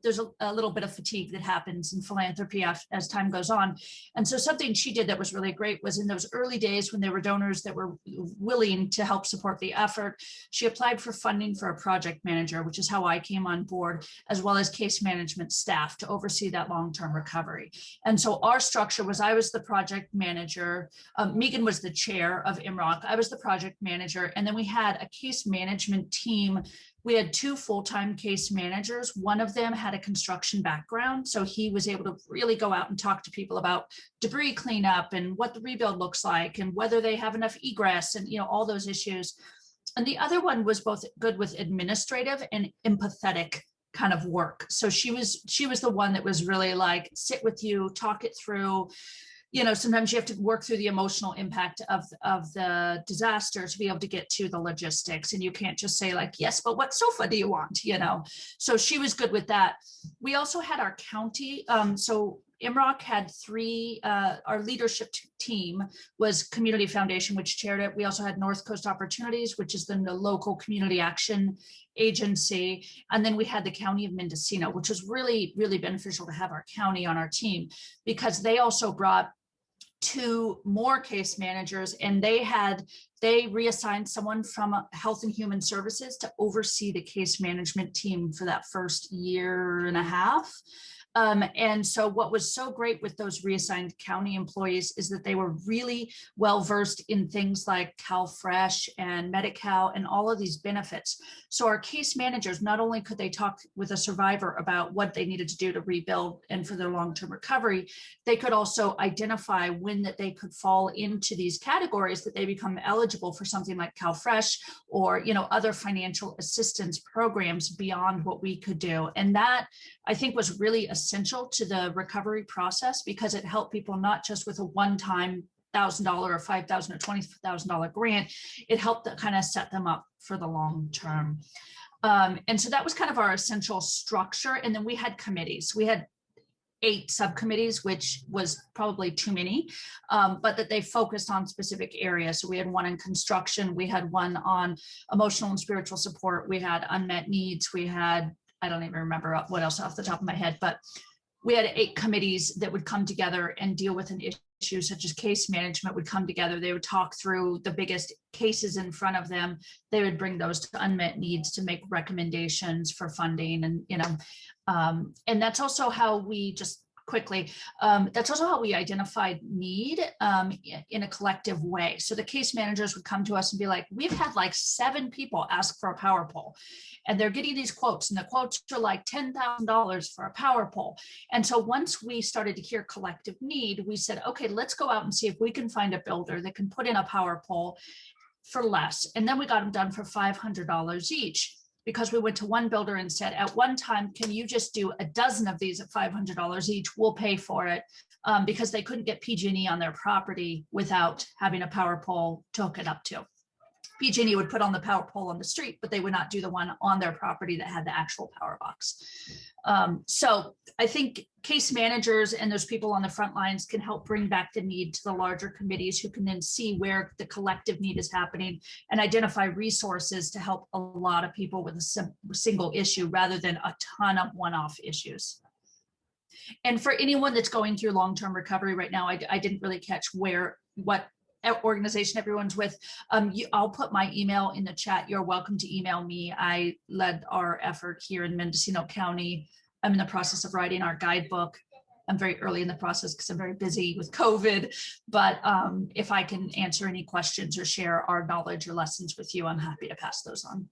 there's a little bit of fatigue that happens in philanthropy as time goes on. And so something she did that was really great was in those early days when there were donors that were willing to help support the effort, she applied for funding for a project manager, which is how I came on board, as well as case management staff to oversee that long-term recovery. And so our structure was, I was the project manager, Megan was the chair of IMROC, I was the project manager, and then we had a case management team. We had 2 full-time case managers. One of them had a construction background, so he was able to really go out and talk to people about debris cleanup and what the rebuild looks like and whether they have enough egress and all those issues. And the other one was both good with administrative and empathetic kind of work. So she was the one that was really like, sit with you, talk it through. Sometimes you have to work through the emotional impact of the disaster to be able to get to the logistics. And you can't just say like, yes, but what sofa do you want? So she was good with that. We also had our county. So IMROC had 3, our leadership team was Community Foundation, which chaired it. We also had North Coast Opportunities, which is the local community action agency. And then we had the County of Mendocino, which was really, really beneficial to have our county on our team, because they also brought 2 more case managers, and they reassigned someone from Health and Human Services to oversee the case management team for that first year and a half. And so what was so great with those reassigned county employees is that they were really well versed in things like CalFresh and Medi-Cal and all of these benefits. So our case managers, not only could they talk with a survivor about what they needed to do to rebuild and for their long-term recovery, they could also identify when that they could fall into these categories that they become eligible for something like CalFresh or other financial assistance programs beyond what we could do. And that, I think, was really essential to the recovery process, because it helped people not just with a one-time $1,000 or $5,000 or $20,000 grant. It helped to kind of set them up for the long term. And so that was kind of our essential structure. And then we had committees. We had 8 subcommittees, which was probably too many, but that they focused on specific areas. So we had one in construction, we had one on emotional and spiritual support, we had unmet needs, we had, I don't even remember what else off the top of my head, but we had 8 committees that would come together and deal with an issue such as case management would come together. They would talk through the biggest cases in front of them. They would bring those to unmet needs to make recommendations for funding. And, and that's also how we just quickly, that's also how we identified need in a collective way. So the case managers would come to us and be like, we've had like 7 people ask for a power pole, and they're getting these quotes, and the quotes are like $10,000 for a power pole. And so once we started to hear collective need, we said, okay, let's go out and see if we can find a builder that can put in a power pole for less. And then we got them done for $500 each, because we went to one builder and said, at one time, can you just do a dozen of these at $500 each? We'll pay for it, because they couldn't get PG&E on their property without having a power pole to hook it up to. PG&E would put on the power pole on the street, but they would not do the one on their property that had the actual power box. So I think case managers and those people on the front lines can help bring back the need to the larger committees, who can then see where the collective need is happening and identify resources to help a lot of people with a single issue rather than a ton of one-off issues. And for anyone that's going through long-term recovery right now, I didn't really catch what organization everyone's with. I'll put my email in the chat. You're welcome to email me. I led our effort here in Mendocino County. I'm in the process of writing our guidebook. I'm very early in the process because I'm very busy with COVID, but if I can answer any questions or share our knowledge or lessons with you, I'm happy to pass those on.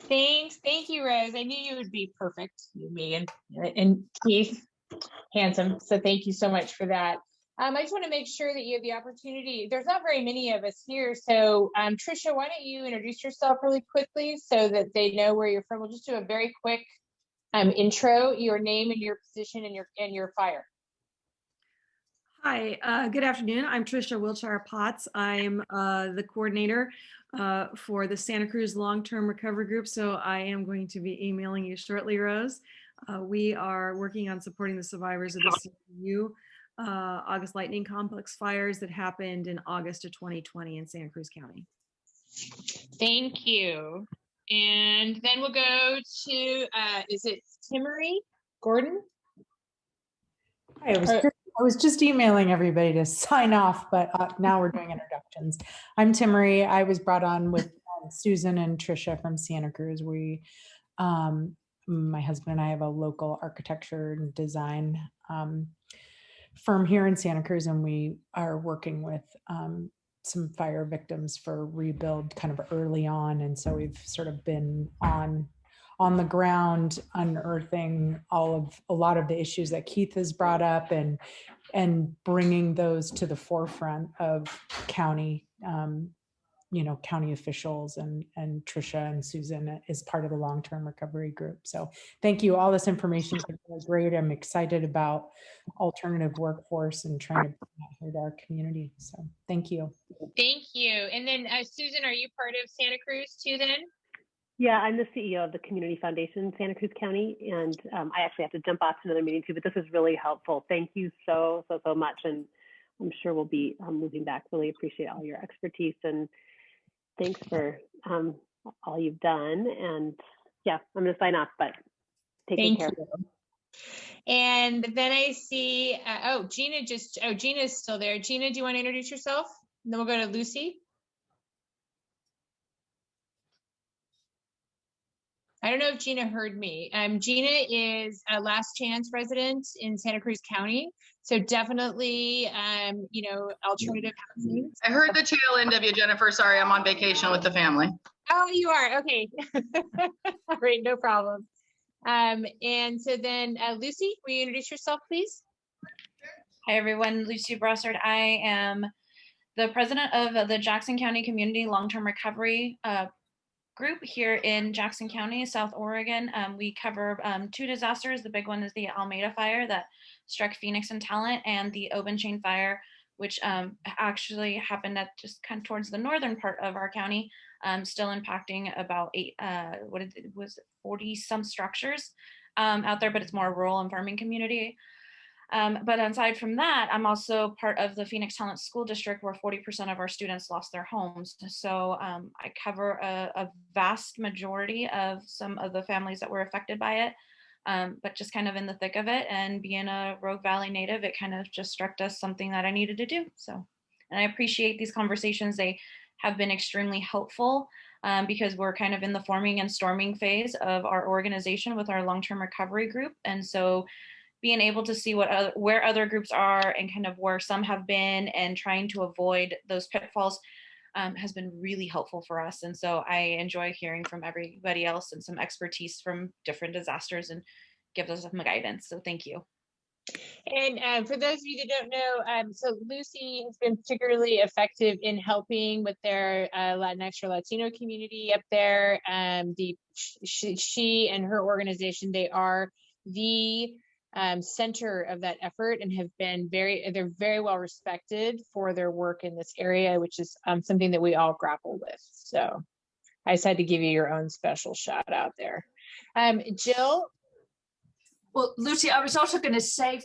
Thanks. Thank you, Rose. I knew you would be perfect, you, Megan, and Keith, handsome. So thank you so much for that. I just want to make sure that you have the opportunity. There's not very many of us here. So Tricia, why don't you introduce yourself really quickly so that they know where you're from? We'll just do a very quick intro, your name and your position and your fire. Hi, good afternoon. I'm Tricia Wiltshire Potts. I'm the coordinator for the Santa Cruz Long-Term Recovery Group. So I am going to be emailing you shortly, Rose. We are working on supporting the survivors of the CU August lightning complex fires that happened in August of 2020 in Santa Cruz County. Thank you. And then we'll go to, is it Timmery Gordon? Hi, I was just emailing everybody to sign off, but now we're doing introductions. I'm Timmery. I was brought on with Susan and Tricia from Santa Cruz. We, my husband and I have a local architecture and design firm here in Santa Cruz, and we are working with some fire victims for rebuild kind of early on. And so we've sort of been on the ground unearthing a lot of the issues that Keith has brought up and bringing those to the forefront of county, county officials, and Tricia and Susan is part of the long-term recovery group. So thank you. All this information is really great. I'm excited about alternative workforce and trying to bring that here to our community. So thank you. Thank you. And then Susan, are you part of Santa Cruz too then? Yeah, I'm the CEO of the Community Foundation, Santa Cruz County, and I actually have to jump off to another meeting too, but this is really helpful. Thank you so much, and I'm sure we'll be moving back. Really appreciate all your expertise, and thanks for all you've done. And yeah, I'm going to sign off, but take care. And then I see, Gina's still there. Gina, do you want to introduce yourself? And then we'll go to Lucy. I don't know if Gina heard me. Gina is a last chance resident in Santa Cruz County. So definitely, alternative housing. I heard the tail end of you, Jennifer. Sorry, I'm on vacation with the family. Oh, you are? Okay. Great, no problem. And so then Lucy, will you introduce yourself, please? Hi, everyone. Lucy Brassard. I am the president of the Jackson County Community Long-Term Recovery group here in Jackson County, South Oregon. We cover 2 disasters. The big one is the Alameda fire that struck Phoenix and Talent, and the Oban Chain fire, which actually happened at just kind of towards the northern part of our county, still impacting about 40 some structures out there, but it's more a rural and farming community. But aside from that, I'm also part of the Phoenix Talent School District, where 40% of our students lost their homes. So I cover a vast majority of some of the families that were affected by it, but just kind of in the thick of it. And being a Rogue Valley native, it kind of just struck us something that I needed to do. So, and I appreciate these conversations. They have been extremely helpful because we're kind of in the forming and storming phase of our organization with our long-term recovery group. And so being able to see where other groups are and kind of where some have been and trying to avoid those pitfalls has been really helpful for us. And so I enjoy hearing from everybody else and some expertise from different disasters and gives us some guidance. So thank you. And for those of you that don't know, so Lucy has been particularly effective in helping with their Latinx or Latino community up there. She and her organization, they are the center of that effort and have been they're very well respected for their work in this area, which is something that we all grapple with. So I just had to give you your own special shout out there. Jill? Well, Lucy, I was also going to say,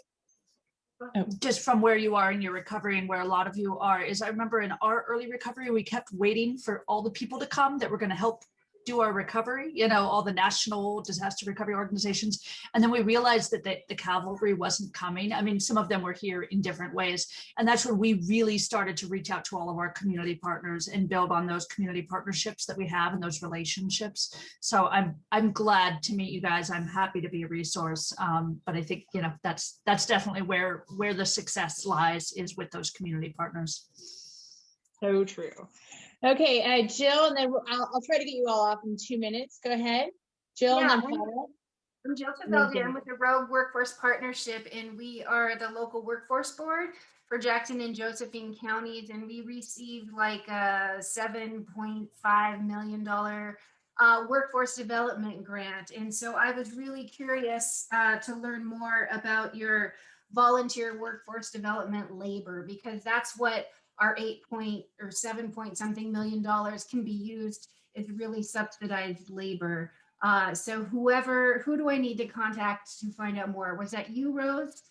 just from where you are in your recovery and where a lot of you are, is I remember in our early recovery, we kept waiting for all the people to come that were going to help do our recovery, you know, all the national disaster recovery organizations. And then we realized that the cavalry wasn't coming. I mean, some of them were here in different ways. And that's when we really started to reach out to all of our community partners and build on those community partnerships that we have and those relationships. So I'm glad to meet you guys. I'm happy to be a resource. But I think, you know, that's definitely where the success lies, is with those community partners. So true. Okay, Jill, and then I'll try to get you all off in 2 minutes. Go ahead, Jill. Yeah, and then Paula. I'm Jill Taveldi. I'm with the Rogue Workforce Partnership, and we are the local workforce board for Jackson and Josephine counties, and we received like a $7.5 million workforce development grant. And so I was really curious to learn more about your volunteer workforce development labor, because that's what our 7 point something million dollars can be used, is really subsidized labor. So who do I need to contact to find out more? Was that you, Rose?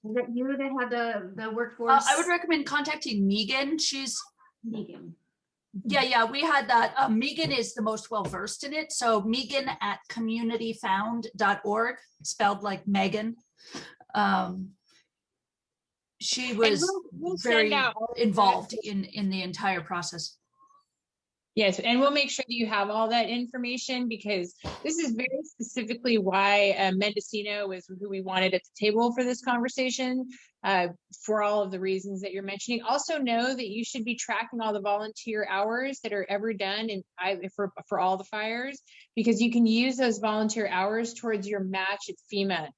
Was that you that had the workforce? I would recommend contacting Megan. She's Megan. Yeah, we had that. Megan is the most well-versed in it. So Megan at communityfound.org, spelled like Megan. She was we'll very involved in the entire process. Yes, and we'll make sure that you have all that information, because this is very specifically why Mendocino was who we wanted at the table for this conversation, for all of the reasons that you're mentioning. Also know that you should be tracking all the volunteer hours that are ever done for all the fires, because you can use those volunteer hours towards your match at FEMA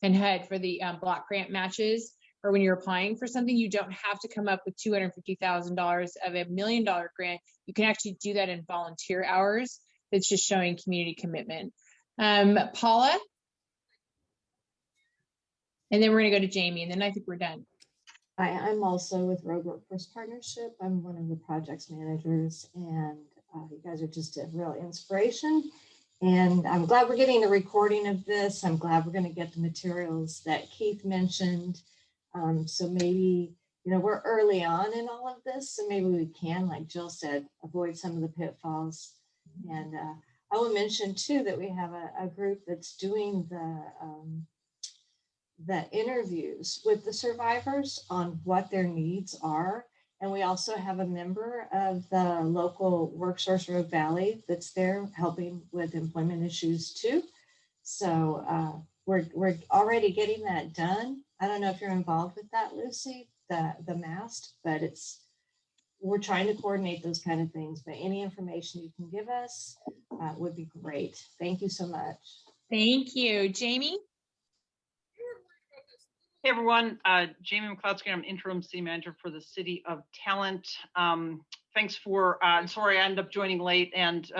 and HUD for the block grant matches. Or when you're applying for something, you don't have to come up with $250,000 of $1 million grant. You can actually do that in volunteer hours. That's just showing community commitment. Paula? And then we're gonna go to Jamie, and then I think we're done. Hi, I'm also with Rogue Workforce Partnership. I'm one of the projects managers, and you guys are just a real inspiration. And I'm glad we're getting a recording of this. I'm glad we're gonna get the materials that Keith mentioned. So maybe, you know, we're early on in all of this, so maybe we can, like Jill said, avoid some of the pitfalls. And I will mention too that we have a group that's doing the interviews with the survivors on what their needs are. And we also have a member of the local WorkSource Rogue Valley that's there helping with employment issues too. So we're already getting that done. I don't know if you're involved with that, Lucy, the MAST, but we're trying to coordinate those kind of things. But any information you can give us would be great. Thank you so much. Thank you. Jamie? Hey everyone, Jamie Mcleod. I'm interim city manager for the City of Talent. Thanks for, sorry I ended up joining late, and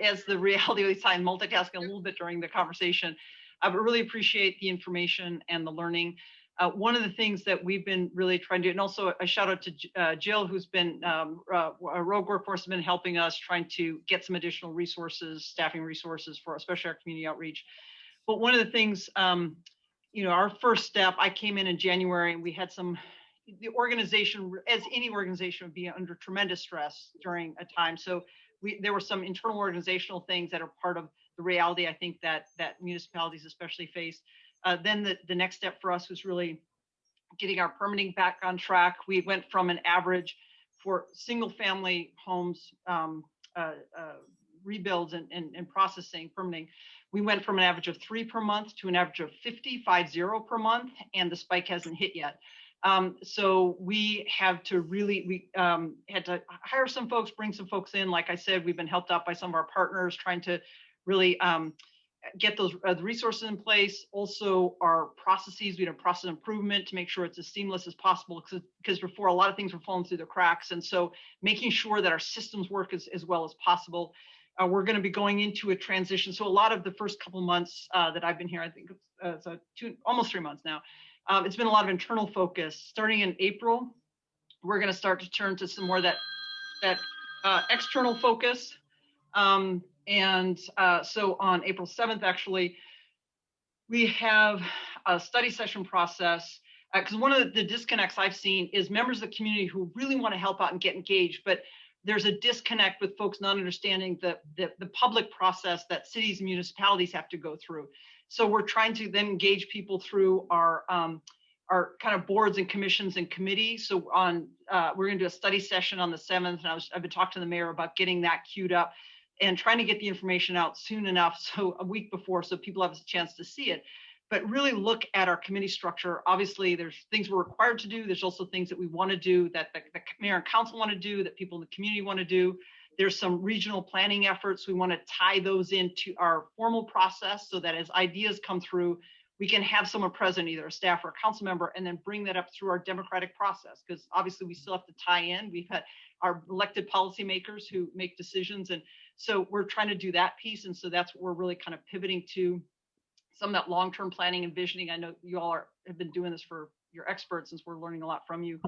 as the reality of I'm multitasking a little bit during the conversation, but really appreciate the information and the learning. One of the things that we've been really trying to do, and also a shout out to Jill, who's been, Rogue Workforce has been helping us trying to get some additional resources, staffing resources for especially our community outreach. But one of the things, you know, our first step, I came in January, and we had the organization, as any organization, would be under tremendous stress during a time. So there were some internal organizational things that are part of the reality, I think, that municipalities especially face. Then the next step for us was really getting our permitting back on track. We went from an average for single family homes, rebuilds and processing permitting. We went from an average of 3 per month to an average of 50 per month, and the spike hasn't hit yet. So we have to really, we had to hire some folks, bring some folks in. Like I said, we've been helped out by some of our partners trying to really get those resources in place. Also our processes, we had a process improvement to make sure it's as seamless as possible, because before a lot of things were falling through the cracks. And so making sure that our systems work as well as possible. we're going to be going into a transition. So a lot of the first couple months that I've been here, I think it's almost 3 months now, it's been a lot of internal focus. Starting in April, we're going to start to turn to some more that external focus. So on April 7th, actually, we have a study session process, because one of the disconnects I've seen is members of the community who really want to help out and get engaged, but there's a disconnect with folks not understanding the public process that cities and municipalities have to go through. So we're trying to then engage people through our kind of boards and commissions and committees. So we're going to do a study session on the 7th, and I've been talking to the mayor about getting that queued up and trying to get the information out soon enough, so a week before, so people have a chance to see it. But really look at our committee structure. Obviously, there's things we're required to do. There's also things that we want to do, that the mayor and council want to do, that people in the community want to do. There's some regional planning efforts. We want to tie those into our formal process so that as ideas come through, we can have someone present, either a staff or a council member, and then bring that up through our democratic process. Because obviously we still have to tie in. We've had our elected policymakers who make decisions. And so we're trying to do that piece. And so that's what we're really kind of pivoting to, some of that long-term planning and visioning. I know you all have been doing this for your experts, since we're learning a lot from you.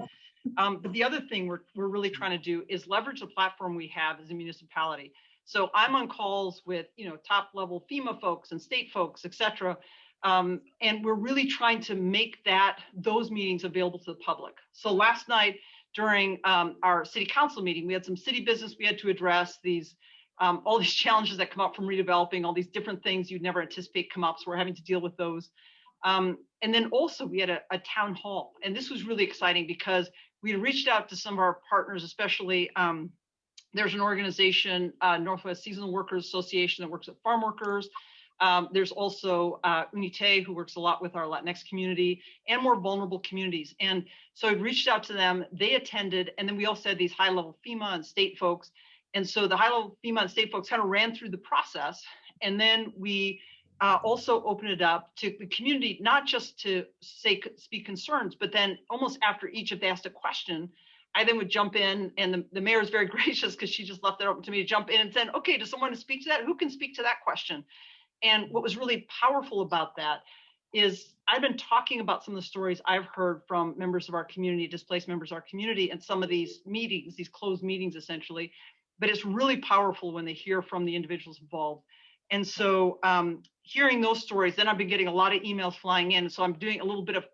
But the other thing we're really trying to do is leverage the platform we have as a municipality. So I'm on calls with, top level FEMA folks and state folks, et cetera. And we're really trying to make those meetings available to the public. So last night during our city council meeting, we had some city business we had to address, all these challenges that come up from redeveloping, all these different things you'd never anticipate come up. So we're having to deal with those. And then also we had a town hall, and this was really exciting because we had reached out to some of our partners, especially there's an organization, Northwest Seasonal Workers Association, that works with farm workers. There's also Unite, who works a lot with our Latinx community and more vulnerable communities. And so I reached out to them, they attended, and then we also had these high-level FEMA and state folks. And so the high-level FEMA and state folks kind of ran through the process. And then we also opened it up to the community, not just to speak concerns, but then almost after each, if they asked a question, I then would jump in, and the mayor is very gracious because she just left it open to me to jump in and said, okay, does someone speak to that? Who can speak to that question? And what was really powerful about that is I've been talking about some of the stories I've heard from members of our community, displaced members of our community, and some of these meetings, these closed meetings essentially, but it's really powerful when they hear from the individuals involved. And so hearing those stories, then I've been getting a lot of emails flying in. So I'm doing a little bit of,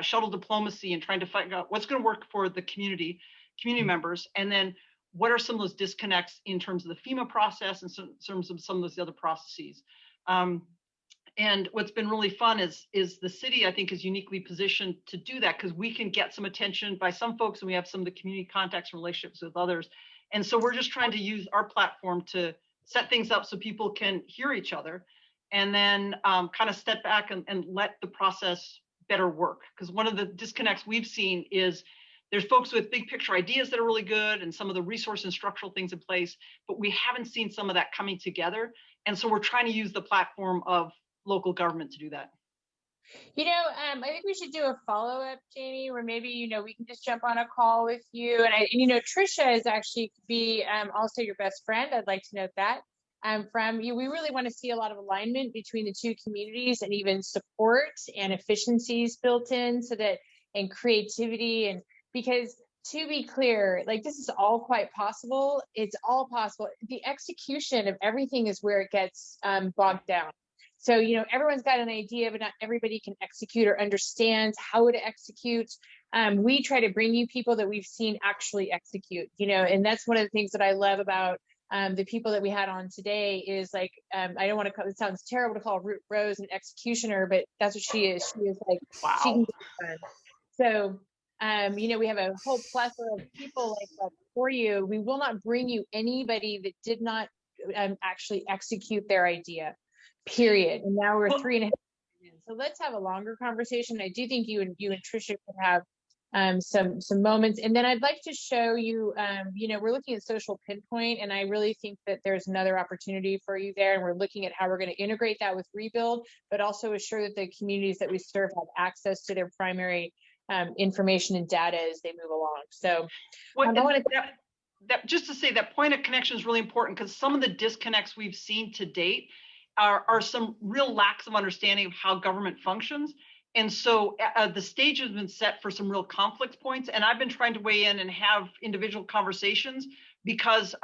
shuttle diplomacy and trying to find out what's going to work for the community members. And then what are some of those disconnects in terms of the FEMA process and in terms of some of those other processes. And what's been really fun is the city, I think, is uniquely positioned to do that because we can get some attention by some folks, and we have some of the community contacts and relationships with others. And so we're just trying to use our platform to set things up so people can hear each other, and then kind of step back and let the process better work. Because one of the disconnects we've seen is there's folks with big picture ideas that are really good and some of the resource and structural things in place, but we haven't seen some of that coming together. And so we're trying to use the platform of local government to do that. I think we should do a follow-up, Jamie, where maybe, we can just jump on a call with you. And Tricia is actually could be also your best friend. I'd like to note that from you. We really want to see a lot of alignment between the two communities, and even support and efficiencies built in, so that, and creativity. And because, to be clear, this is all quite possible. It's all possible. The execution of everything is where it gets bogged down. So, everyone's got an idea, but not everybody can execute or understands how to execute. We try to bring you people that we've seen actually execute, and that's one of the things that I love about the people that we had on today is I don't want to call, it sounds terrible to call Rose an executioner, but that's what she is. She is wow. She can get it done. So, we have a whole plethora of people like that for you. We will not bring you anybody that did not actually execute their idea. Period. And now we're 3.5 minutes in. So let's have a longer conversation. I do think you and Tricia could have some moments. And then I'd like to show you, we're looking at social pinpoint, and I really think that there's another opportunity for you there. And we're looking at how we're going to integrate that with Rebuild, but also assure that the communities that we serve have access to their primary information and data as they move along. So that just to say that point of connection is really important, because some of the disconnects we've seen to date are some real lacks of understanding of how government functions. And so the stage has been set for some real conflict points. And I've been trying to weigh in and have individual conversations, because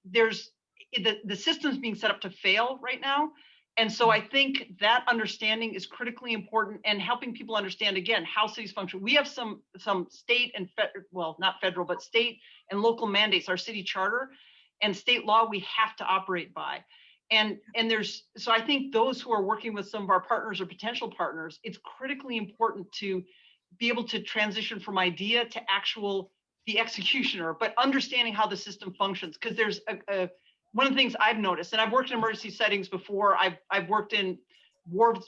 there's the system's being set up to fail right now. And so I think that understanding is critically important, and helping people understand, again, how cities function. We have some state and well, not federal, but state and local mandates, our city charter and state law we have to operate by. And so I think those who are working with some of our partners or potential partners, it's critically important to be able to transition from idea to the executioner, but understanding how the system functions. Because there's one of the things I've noticed, and I've worked in emergency settings before, I've worked in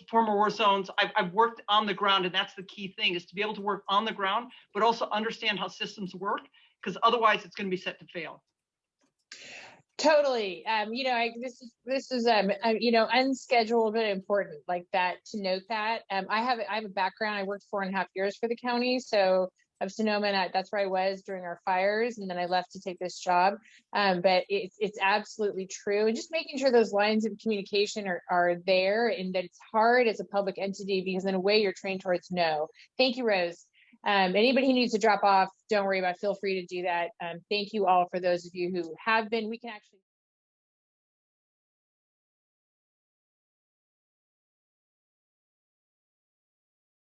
former war zones, I've worked on the ground, and that's the key thing, is to be able to work on the ground, but also understand how systems work, because otherwise it's going to be set to fail. Totally. This is unscheduled but important, like that, to note that. I have a background. I worked 4.5 years for the county, so of Sonoma, and that's where I was during our fires, and then I left to take this job. But it's absolutely true, and just making sure those lines of communication are there, and that it's hard as a public entity, because in a way you're trained towards no. Thank you, Rose. Anybody who needs to drop off, don't worry about it. Feel free to do that. Thank you all for those of you who have been. We can actually